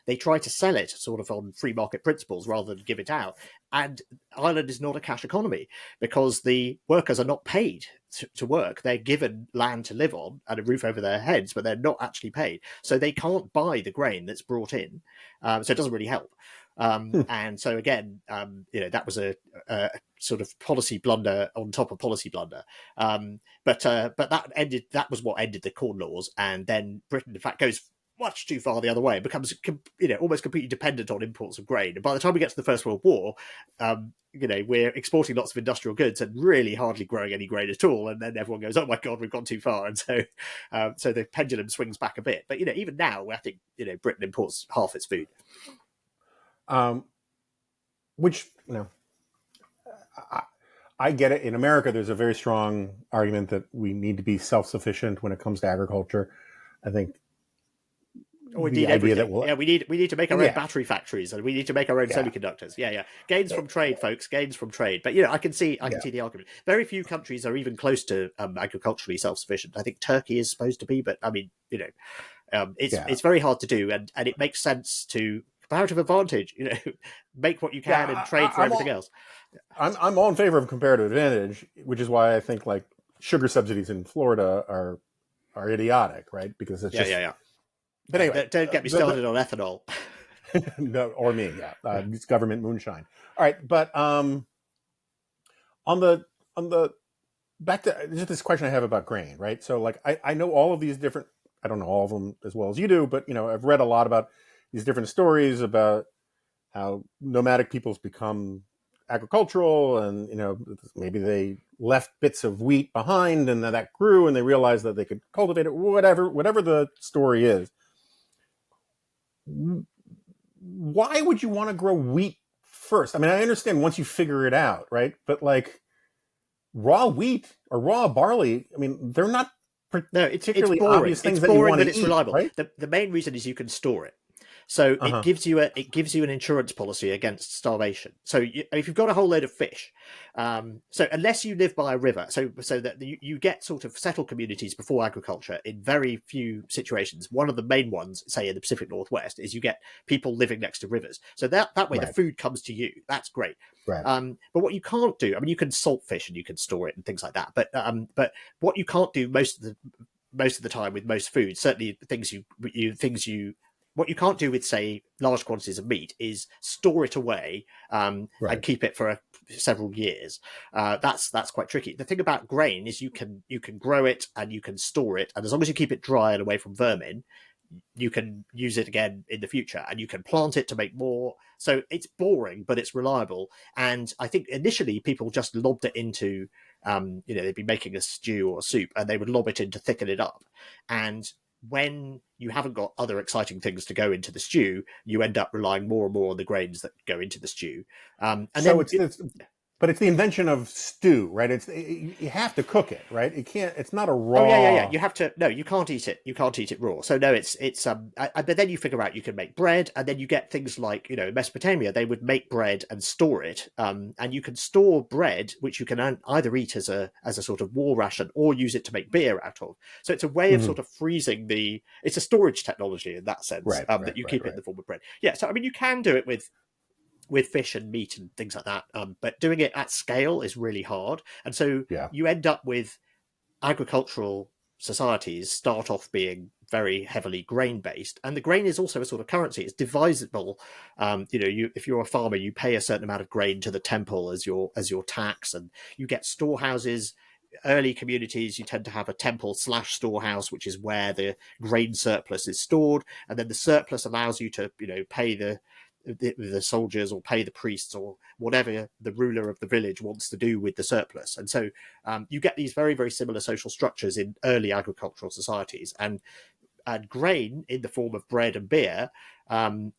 they try to sell it sort of on free market principles rather than give it out. And Ireland is not a cash economy, because the workers are not paid to work. They're given land to live on and a roof over their heads, but they're not actually paid. So they can't buy the grain that's brought in. So it doesn't really help. And so again, that was a sort of policy blunder on top of policy blunder. But that was what ended the Corn Laws. And then Britain, in fact, goes much too far the other way and becomes, almost completely dependent on imports of grain. And by the time we get to the First World War, we're exporting lots of industrial goods and really hardly growing any grain at all. And then everyone goes, oh my God, we've gone too far. And so the pendulum swings back a bit. But, even now, I think, Britain imports half its food. Which, I get it. In America, there's a very strong argument that we need to be self-sufficient when it comes to agriculture. I think we need everything. We need to make our own battery factories, and we need to make our own semiconductors. Gains from trade, folks. Gains from trade. But I can see the argument. Very few countries are even close to agriculturally self-sufficient. I think Turkey is supposed to be, but I mean, it's very hard to do, and it makes sense to comparative advantage. Make what you can and trade for everything else. I'm all in favor of comparative advantage, which is why I think like sugar subsidies in Florida are idiotic, right? Because it's just But anyway, don't get me started on ethanol. No, or me, it's government moonshine. All right, but on the back to just this question I have about grain, right? So like I know all of these different. I don't know all of them as well as you do, but I've read a lot about these different stories about how nomadic peoples become agricultural, and maybe they left bits of wheat behind, and that grew, and they realized that they could cultivate it. Whatever the story is. Why would you want to grow wheat first? I mean, I understand once you figure it out, right? But like raw wheat or raw barley, I mean, they're not particularly obvious things that you want to eat. It's boring, but it's reliable. Right? The main reason is you can store it. So Uh-huh. it gives you an insurance policy against starvation. So if you've got a whole load of fish, so unless you live by a river, so that you get sort of settled communities before agriculture in very few situations. One of the main ones, say in the Pacific Northwest, is you get people living next to rivers. So that way the Right. food comes to you. That's great. Right. But what you can't do, I mean, you can salt fish and you can store it and things like that. But what you can't do most of the time with most food, certainly what you can't do with, say, large quantities of meat is store it away and Right. keep it for several years. That's quite tricky. The thing about grain is you can grow it and you can store it, and as long as you keep it dry and away from vermin, you can use it again in the future, and you can plant it to make more. So it's boring, but it's reliable. And I think initially people just lobbed it into, they'd be making a stew or a soup, and they would lob it in to thicken it up. And when you haven't got other exciting things to go into the stew, you end up relying more and more on the grains that go into the stew. And So then it's this, but it's the invention of stew, right? You have to cook it, right? It can't. It's not a raw. Oh yeah. You have to. No, you can't eat it. You can't eat it raw. So no, it's. But then you figure out you can make bread, and then you get things like, in Mesopotamia they would make bread and store it. And you can store bread, which you can either eat as a sort of war ration or use it to make beer out of. So it's a way of sort of freezing the. It's a storage technology in that sense, Right. that you keep it in the form of bread. Yeah. So I mean, you can do it with fish and meat and things like that, but doing it at scale is really hard, and so Yeah. you end up with agricultural societies start off being very heavily grain based, and the grain is also a sort of currency. It's divisible. If you're a farmer, you pay a certain amount of grain to the temple as your tax, and you get storehouses. Early communities, you tend to have a temple / storehouse, which is where the grain surplus is stored, and then the surplus allows you to pay the soldiers or pay the priests or whatever the ruler of the village wants to do with the surplus. And so you get these very, very similar social structures in early agricultural societies. And grain in the form of bread and beer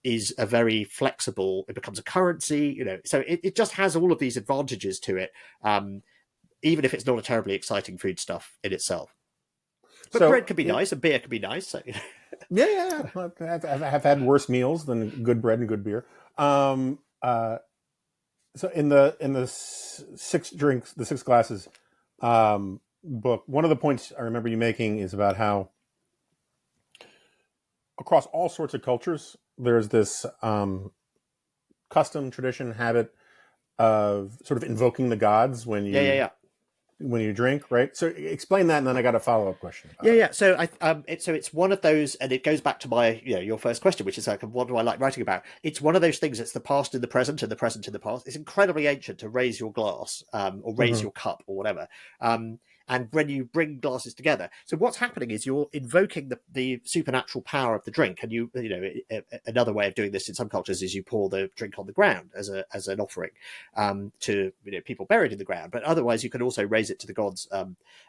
is a very flexible, it becomes a currency, so it just has all of these advantages to it, even if it's not a terribly exciting foodstuff in itself. But bread can be nice and beer can be nice. So, Yeah. I've had worse meals than good bread and good beer. So in the six drinks, the six glasses book, one of the points I remember you making is about how across all sorts of cultures, there's this custom, tradition, habit of sort of invoking the gods when you drink, right? So explain that, and then I got a follow-up question about it. So it's one of those, and it goes back to my your first question, which is like, what do I like writing about? It's one of those things. It's the past in the present and the present in the past. It's incredibly ancient to raise your glass or raise your cup or whatever. And when you bring glasses together, so what's happening is you're invoking the supernatural power of the drink, and another way of doing this in some cultures is you pour the drink on the ground as an offering to people buried in the ground. But otherwise, you can also raise it to the gods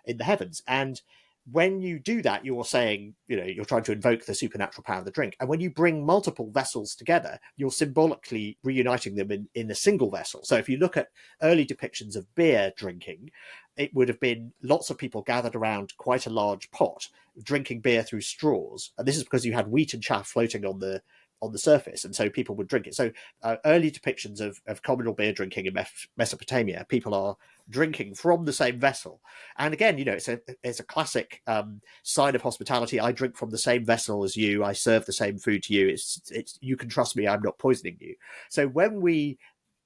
in the heavens. And when you do that, you're saying, you're trying to invoke the supernatural power of the drink. And when you bring multiple vessels together, you're symbolically reuniting them in a single vessel. So if you look at early depictions of beer drinking, it would have been lots of people gathered around quite a large pot, drinking beer through straws. And this is because you had wheat and chaff floating on the surface, and so people would drink it. So early depictions of communal beer drinking in Mesopotamia, people are drinking from the same vessel. And again, it's a classic sign of hospitality. I drink from the same vessel as you. I serve the same food to you. It's you can trust me. I'm not poisoning you. So when we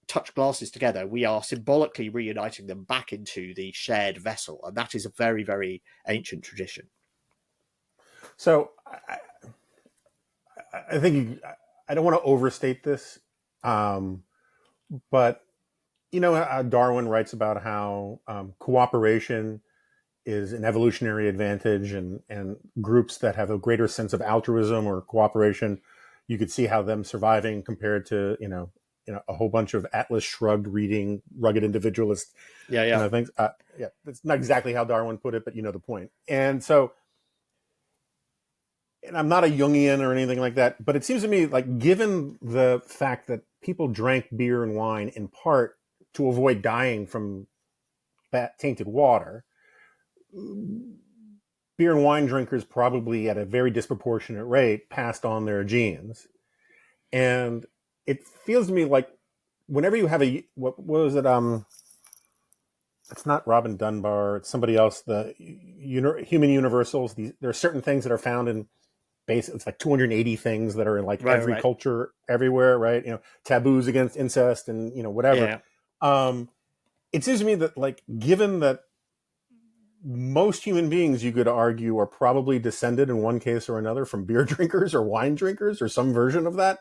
touch glasses together, we are symbolically reuniting them back into the shared vessel, and that is a very, very ancient tradition. So I think I don't want to overstate this, but Darwin writes about how cooperation is an evolutionary advantage, and groups that have a greater sense of altruism or cooperation, you could see how them surviving compared to a whole bunch of Atlas Shrugged reading rugged individualist things. That's not exactly how Darwin put it, but you know the point. And so, and I'm not a Jungian or anything like that, but it seems to me like, given the fact that people drank beer and wine in part to avoid dying from tainted water, beer and wine drinkers probably at a very disproportionate rate passed on their genes. And it feels to me like whenever you have what was it? It's not Robin Dunbar. It's somebody else. The human universals. There are certain things that are found in base. It's like 280 things that are in like every culture everywhere, right? Taboos against incest and whatever. Yeah. It seems to me that like given that most human beings, you could argue, are probably descended in one case or another from beer drinkers or wine drinkers or some version of that,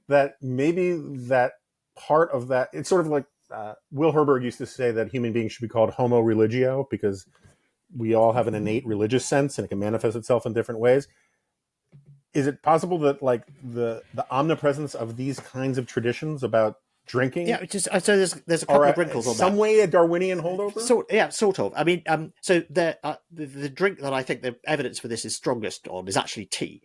that maybe that part of that, it's sort of like Will Herberg used to say that human beings should be called Homo Religio because we all have an innate religious sense and it can manifest itself in different ways. Is it possible that like the omnipresence of these kinds of traditions about drinking. Yeah, so there's a couple of wrinkles on that. Some way a Darwinian holdover? Sort of. I mean, so the drink that I think the evidence for this is strongest on is actually tea.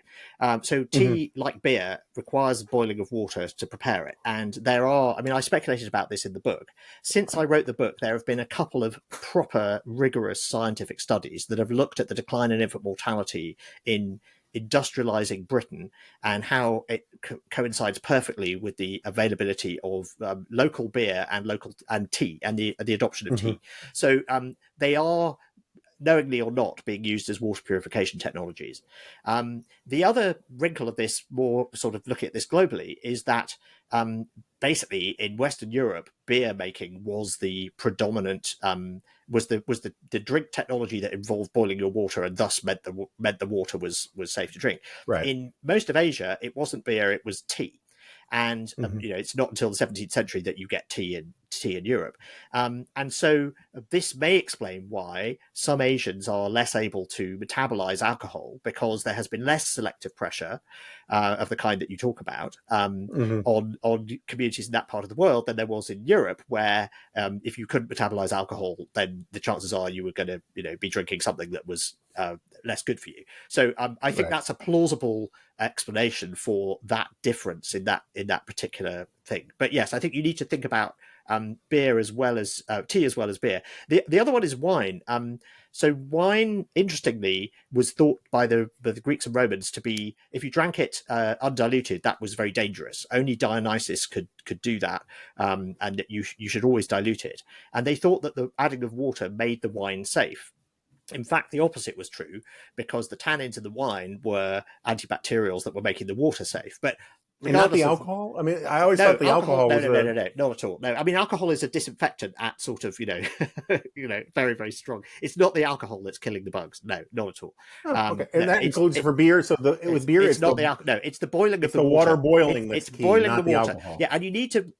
So tea, like beer, requires boiling of water to prepare it. And I speculated about this in the book. Since I wrote the book, there have been a couple of proper, rigorous scientific studies that have looked at the decline in infant mortality in industrializing Britain and how it coincides perfectly with the availability of local beer and tea and the adoption of tea. So they are, knowingly or not, being used as water purification technologies. The other wrinkle of this, more sort of looking at this globally, is that basically in Western Europe, beer making was the predominant was the drink technology that involved boiling your water and thus meant the water was safe to drink. Right. In most of Asia, it wasn't beer; it was tea. And it's not until the 17th century that you get tea in Europe, and so this may explain why some Asians are less able to metabolize alcohol, because there has been less selective pressure of the kind that you talk about on communities in that part of the world than there was in Europe, where if you couldn't metabolize alcohol, then the chances are you were going to be drinking something that was less good for you. So I think that's a plausible explanation for that difference in that particular thing. But yes, I think you need to think about beer as well as tea as well as beer. The other one is wine. So wine, interestingly, was thought by the Greeks and Romans to be, if you drank it undiluted, that was very dangerous. Only Dionysus could do that, and you should always dilute it. And they thought that the adding of water made the wine safe. In fact, the opposite was true, because the tannins in the wine were antibacterials that were making the water safe. But not the alcohol? I mean, I always thought the alcohol was... No, not at all. No, I mean, alcohol is a disinfectant at sort of, very, very strong. It's not the alcohol that's killing the bugs. No, not at all. Okay. And that includes for beer. So with beer, it's not the alcohol. No, it's the boiling of the water. Boiling that's key, boiling not the water. Alcohol. Yeah, and you need to...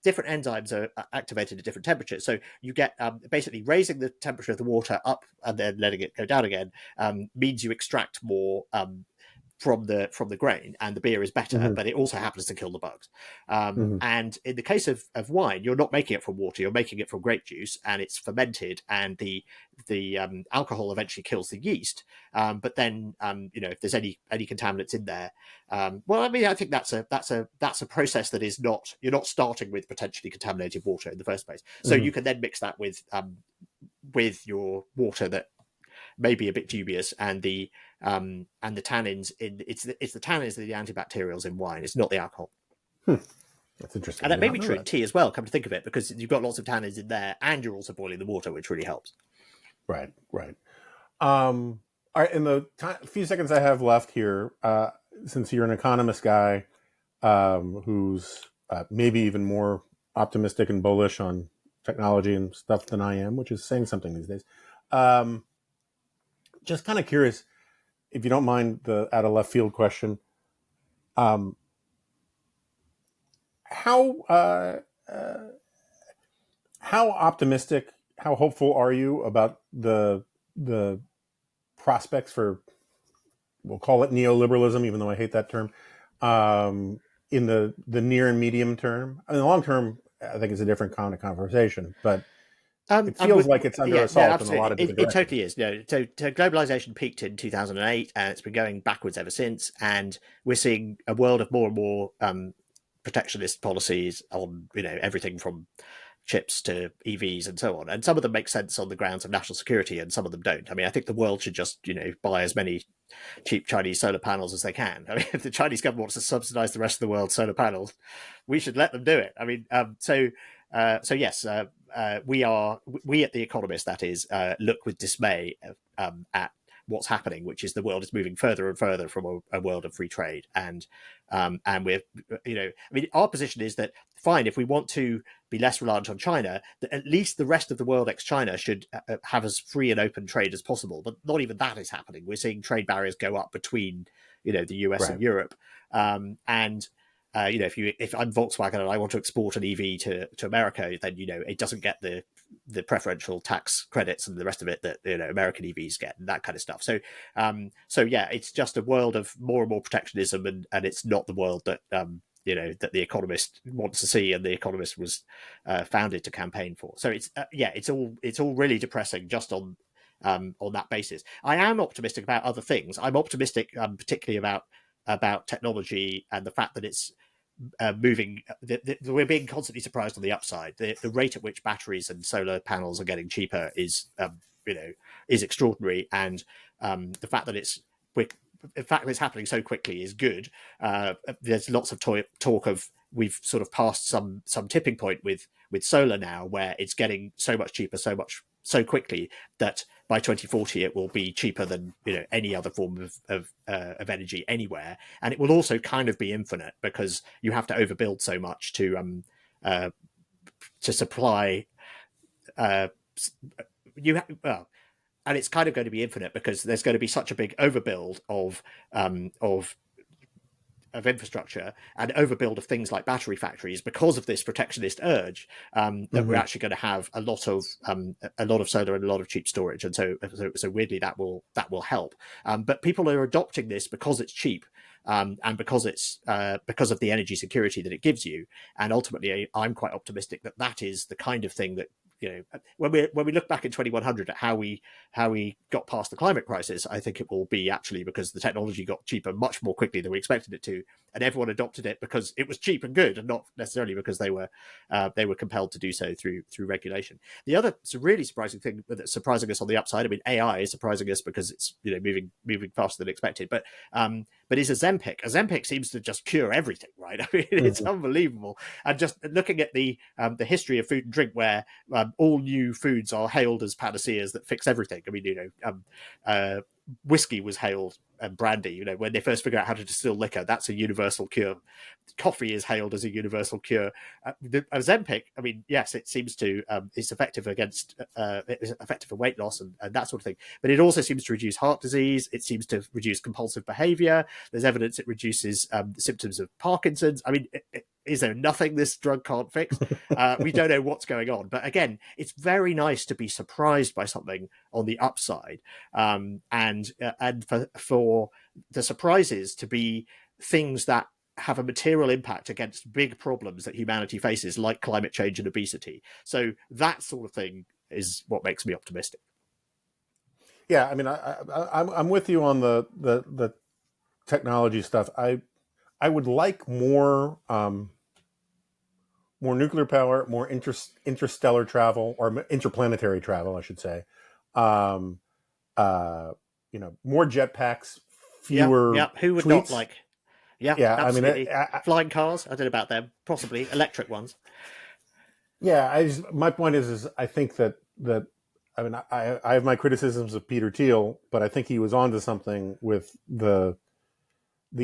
different enzymes are activated at different temperatures. So you get basically raising the temperature of the water up and then letting it go down again means you extract more from the grain, and the beer is better, but it also happens to kill the bugs. And in the case of wine, you're not making it from water, you're making it from grape juice, and it's fermented, and the alcohol eventually kills the yeast. But then if there's any contaminants in there, I think that's a process that is not, you're not starting with potentially contaminated water in the first place. So you can then mix that with your water that may be a bit dubious, and the tannins it's the tannins that are the antibacterials in wine. It's not the alcohol. That's interesting. And that may be true in tea as well, come to think of it, because you've got lots of tannins in there and you're also boiling the water, which really helps. Right. All right, in the few seconds I have left here, since you're an economist guy who's maybe even more optimistic and bullish on technology and stuff than I am, which is saying something these days, just kind of curious, if you don't mind the out of left field question, how optimistic, how hopeful are you about the prospects for, we'll call it neoliberalism, even though I hate that term, in the near and medium term? I mean, the long term, I think, is a different kind of conversation, but it feels like it's under assault in a lot of different directions. It totally is. So globalization peaked in 2008, and it's been going backwards ever since. And we're seeing a world of more and more protectionist policies on everything from chips to EVs and so on. And some of them make sense on the grounds of national security, and some of them don't. I mean, I think the world should just, buy as many cheap Chinese solar panels as they can. I mean, if the Chinese government wants to subsidize the rest of the world's solar panels, we should let them do it. I mean, so yes, we at The Economist, that is, look with dismay at what's happening, which is the world is moving further and further from a world of free trade. And we're, I mean, our position is that, fine, if we want to be less reliant on China, that at least the rest of the world ex-China should have as free and open trade as possible. But not even that is happening. We're seeing trade barriers go up between, the US and Europe. If I'm Volkswagen and I want to export an EV to America, then it doesn't get the preferential tax credits and the rest of it that American EVs get, and that kind of stuff. So yeah, it's just a world of more and more protectionism, and it's not the world that that The Economist wants to see, and The Economist was founded to campaign for. So it's all really depressing just on that basis. I am optimistic about other things. I'm optimistic particularly about technology and the fact that it's moving. We're being constantly surprised on the upside. The rate at which batteries and solar panels are getting cheaper is extraordinary, and the fact that it's happening so quickly is good. There's lots of talk of we've sort of passed some tipping point with solar now, where it's getting so much cheaper so quickly that by 2040 it will be cheaper than any other form of energy anywhere, and it will also kind of be infinite, because you have to overbuild so much to supply. And it's kind of going to be infinite because there's going to be such a big overbuild of infrastructure and overbuild of things like battery factories because of this protectionist urge, that we're actually going to have a lot of solar and a lot of cheap storage, and so weirdly that will help. But people are adopting this because it's cheap, and because of the energy security that it gives you. And ultimately, I'm quite optimistic that is the kind of thing that, when we look back in 2100 at how we got past the climate crisis, I think it will be actually because the technology got cheaper much more quickly than we expected it to, and everyone adopted it because it was cheap and good, and not necessarily because they were compelled to do so through regulation. The other really surprising thing that's surprising us on the upside, I mean, AI is surprising us because it's moving faster than expected, but is Ozempic. Ozempic seems to just cure everything, right? I mean, it's unbelievable. And just looking at the history of food and drink, where all new foods are hailed as panaceas that fix everything. I mean, whiskey was hailed, and brandy, when they first figure out how to distill liquor, that's a universal cure. Coffee is hailed as a universal cure. The Ozempic, I mean, yes, it seems to it's effective it's effective for weight loss and that sort of thing, but it also seems to reduce heart disease. It seems to reduce compulsive behavior. There's evidence it reduces symptoms of Parkinson's. I mean, is there nothing this drug can't fix? We don't know what's going on, but again, it's very nice to be surprised by something on the upside, and for the surprises to be things that have a material impact against big problems that humanity faces, like climate change and obesity. So that sort of thing is what makes me optimistic. Yeah, I mean, I'm with you on the technology stuff. I would like more nuclear power, more interstellar travel, or interplanetary travel, I should say. More jetpacks, fewer. Yeah. Who would tweets. not like? Yeah, absolutely. I mean, flying cars. I don't know about them. Possibly electric ones. Yeah, my point is I think that I mean, I have my criticisms of Peter Thiel, but I think he was onto something with the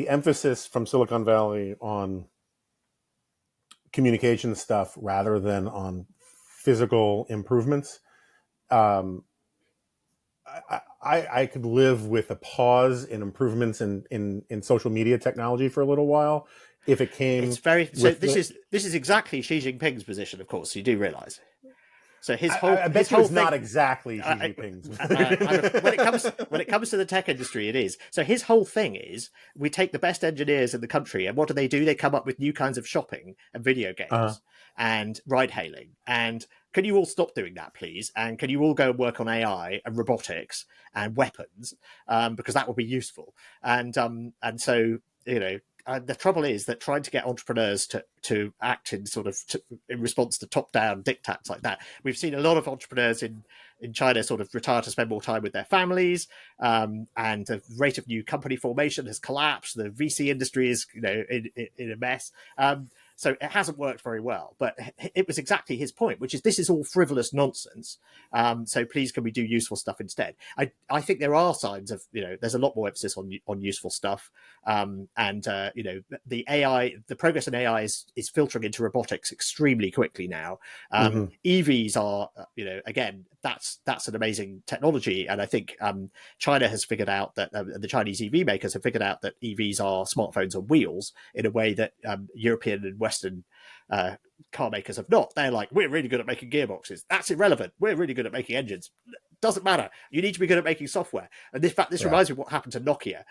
emphasis from Silicon Valley on communication stuff rather than on physical improvements. I could live with a pause in improvements in social media technology for a little while if it came. It's very so. This is exactly Xi Jinping's position, of course. You do realize. So I bet it's not exactly Xi Jinping's. When it comes to the tech industry, it is. So his whole thing is we take the best engineers in the country, and what do? They come up with new kinds of shopping and video games and ride hailing. And can you all stop doing that, please? And can you all go and work on AI and robotics and weapons, because that will be useful. And so the trouble is that trying to get entrepreneurs to act in in response to top-down diktats like that, we've seen a lot of entrepreneurs in China sort of retire to spend more time with their families, and the rate of new company formation has collapsed. The VC industry is in a mess. So it hasn't worked very well. But it was exactly his point, which is this is all frivolous nonsense. So please, can we do useful stuff instead? I think there are signs of, there's a lot more emphasis on useful stuff. The AI, the progress in AI is filtering into robotics extremely quickly now. EVs are, again, that's an amazing technology. And I think China has figured out that the Chinese EV makers have figured out that EVs are smartphones on wheels in a way that European and Western car makers have not. They're like, we're really good at making gearboxes. That's irrelevant. We're really good at making engines. Doesn't matter. You need to be good at making software. And in fact, this reminds me of what happened to Nokia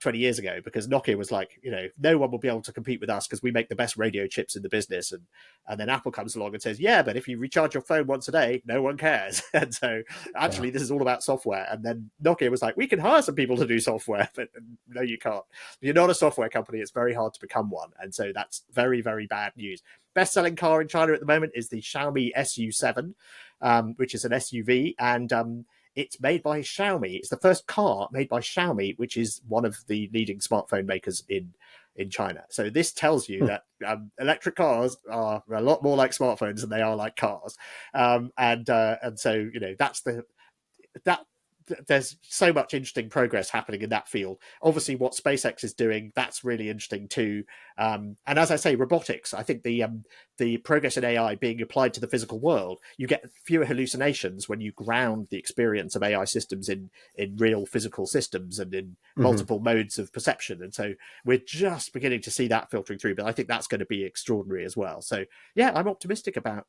20 years ago, because Nokia was like, no one will be able to compete with us because we make the best radio chips in the business. And then Apple comes along and says, yeah, but if you recharge your phone once a day, no one cares. And so actually, this is all about software. And then Nokia was like, we can hire some people to do software, but no, you can't. If you're not a software company, it's very hard to become one. And so that's very, very bad news. Best-selling car in China at the moment is the Xiaomi SU7, which is an SUV, and it's made by Xiaomi. It's the first car made by Xiaomi, which is one of the leading smartphone makers in China. So this tells you that electric cars are a lot more like smartphones than they are like cars, and so there's so much interesting progress happening in that field. Obviously, what SpaceX is doing, that's really interesting too. And as I say, robotics, I think the progress in AI being applied to the physical world, you get fewer hallucinations when you ground the experience of AI systems in real physical systems and in multiple modes of perception. And so we're just beginning to see that filtering through, but I think that's going to be extraordinary as well. So yeah, I'm optimistic about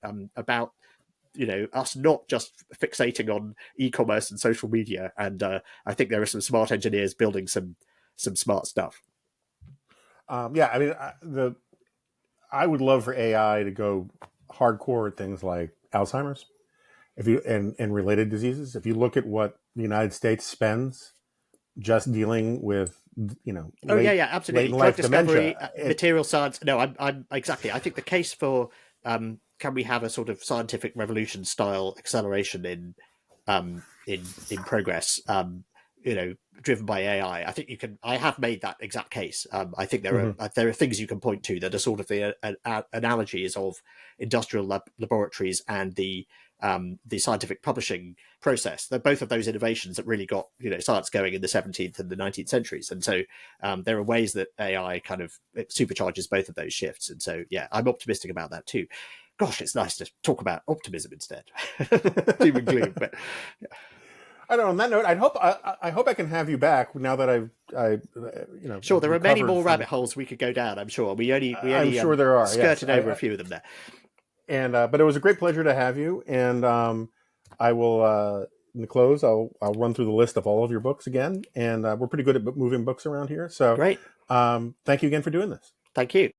us not just fixating on e-commerce and social media. And I think there are some smart engineers building some smart stuff. I mean, I would love for AI to go hardcore at things like Alzheimer's, and related diseases. If you look at what the United States spends just dealing with, absolutely, drug discovery, material science. No, I'm exactly. I think the case for can we have a sort of scientific revolution style acceleration in progress, driven by AI? I think you can. I have made that exact case. I think there are things you can point to that are sort of the analogies of industrial laboratories and the scientific publishing process. They're both of those innovations that really got science going in the 17th and the 19th centuries. And so there are ways that AI kind of supercharges both of those shifts. And so yeah, I'm optimistic about that too. Gosh, it's nice to talk about optimism instead. Doom and gloom, but yeah. I don't know. On that note, I hope I can have you back now that Sure, there are many more rabbit holes we could go down. I'm sure I'm sure there are. Skirted over a few of them there. And but it was a great pleasure to have you. And I will in the close. I'll run through the list of all of your books again. And we're pretty good at moving books around here. So great. Thank you again for doing this. Thank you.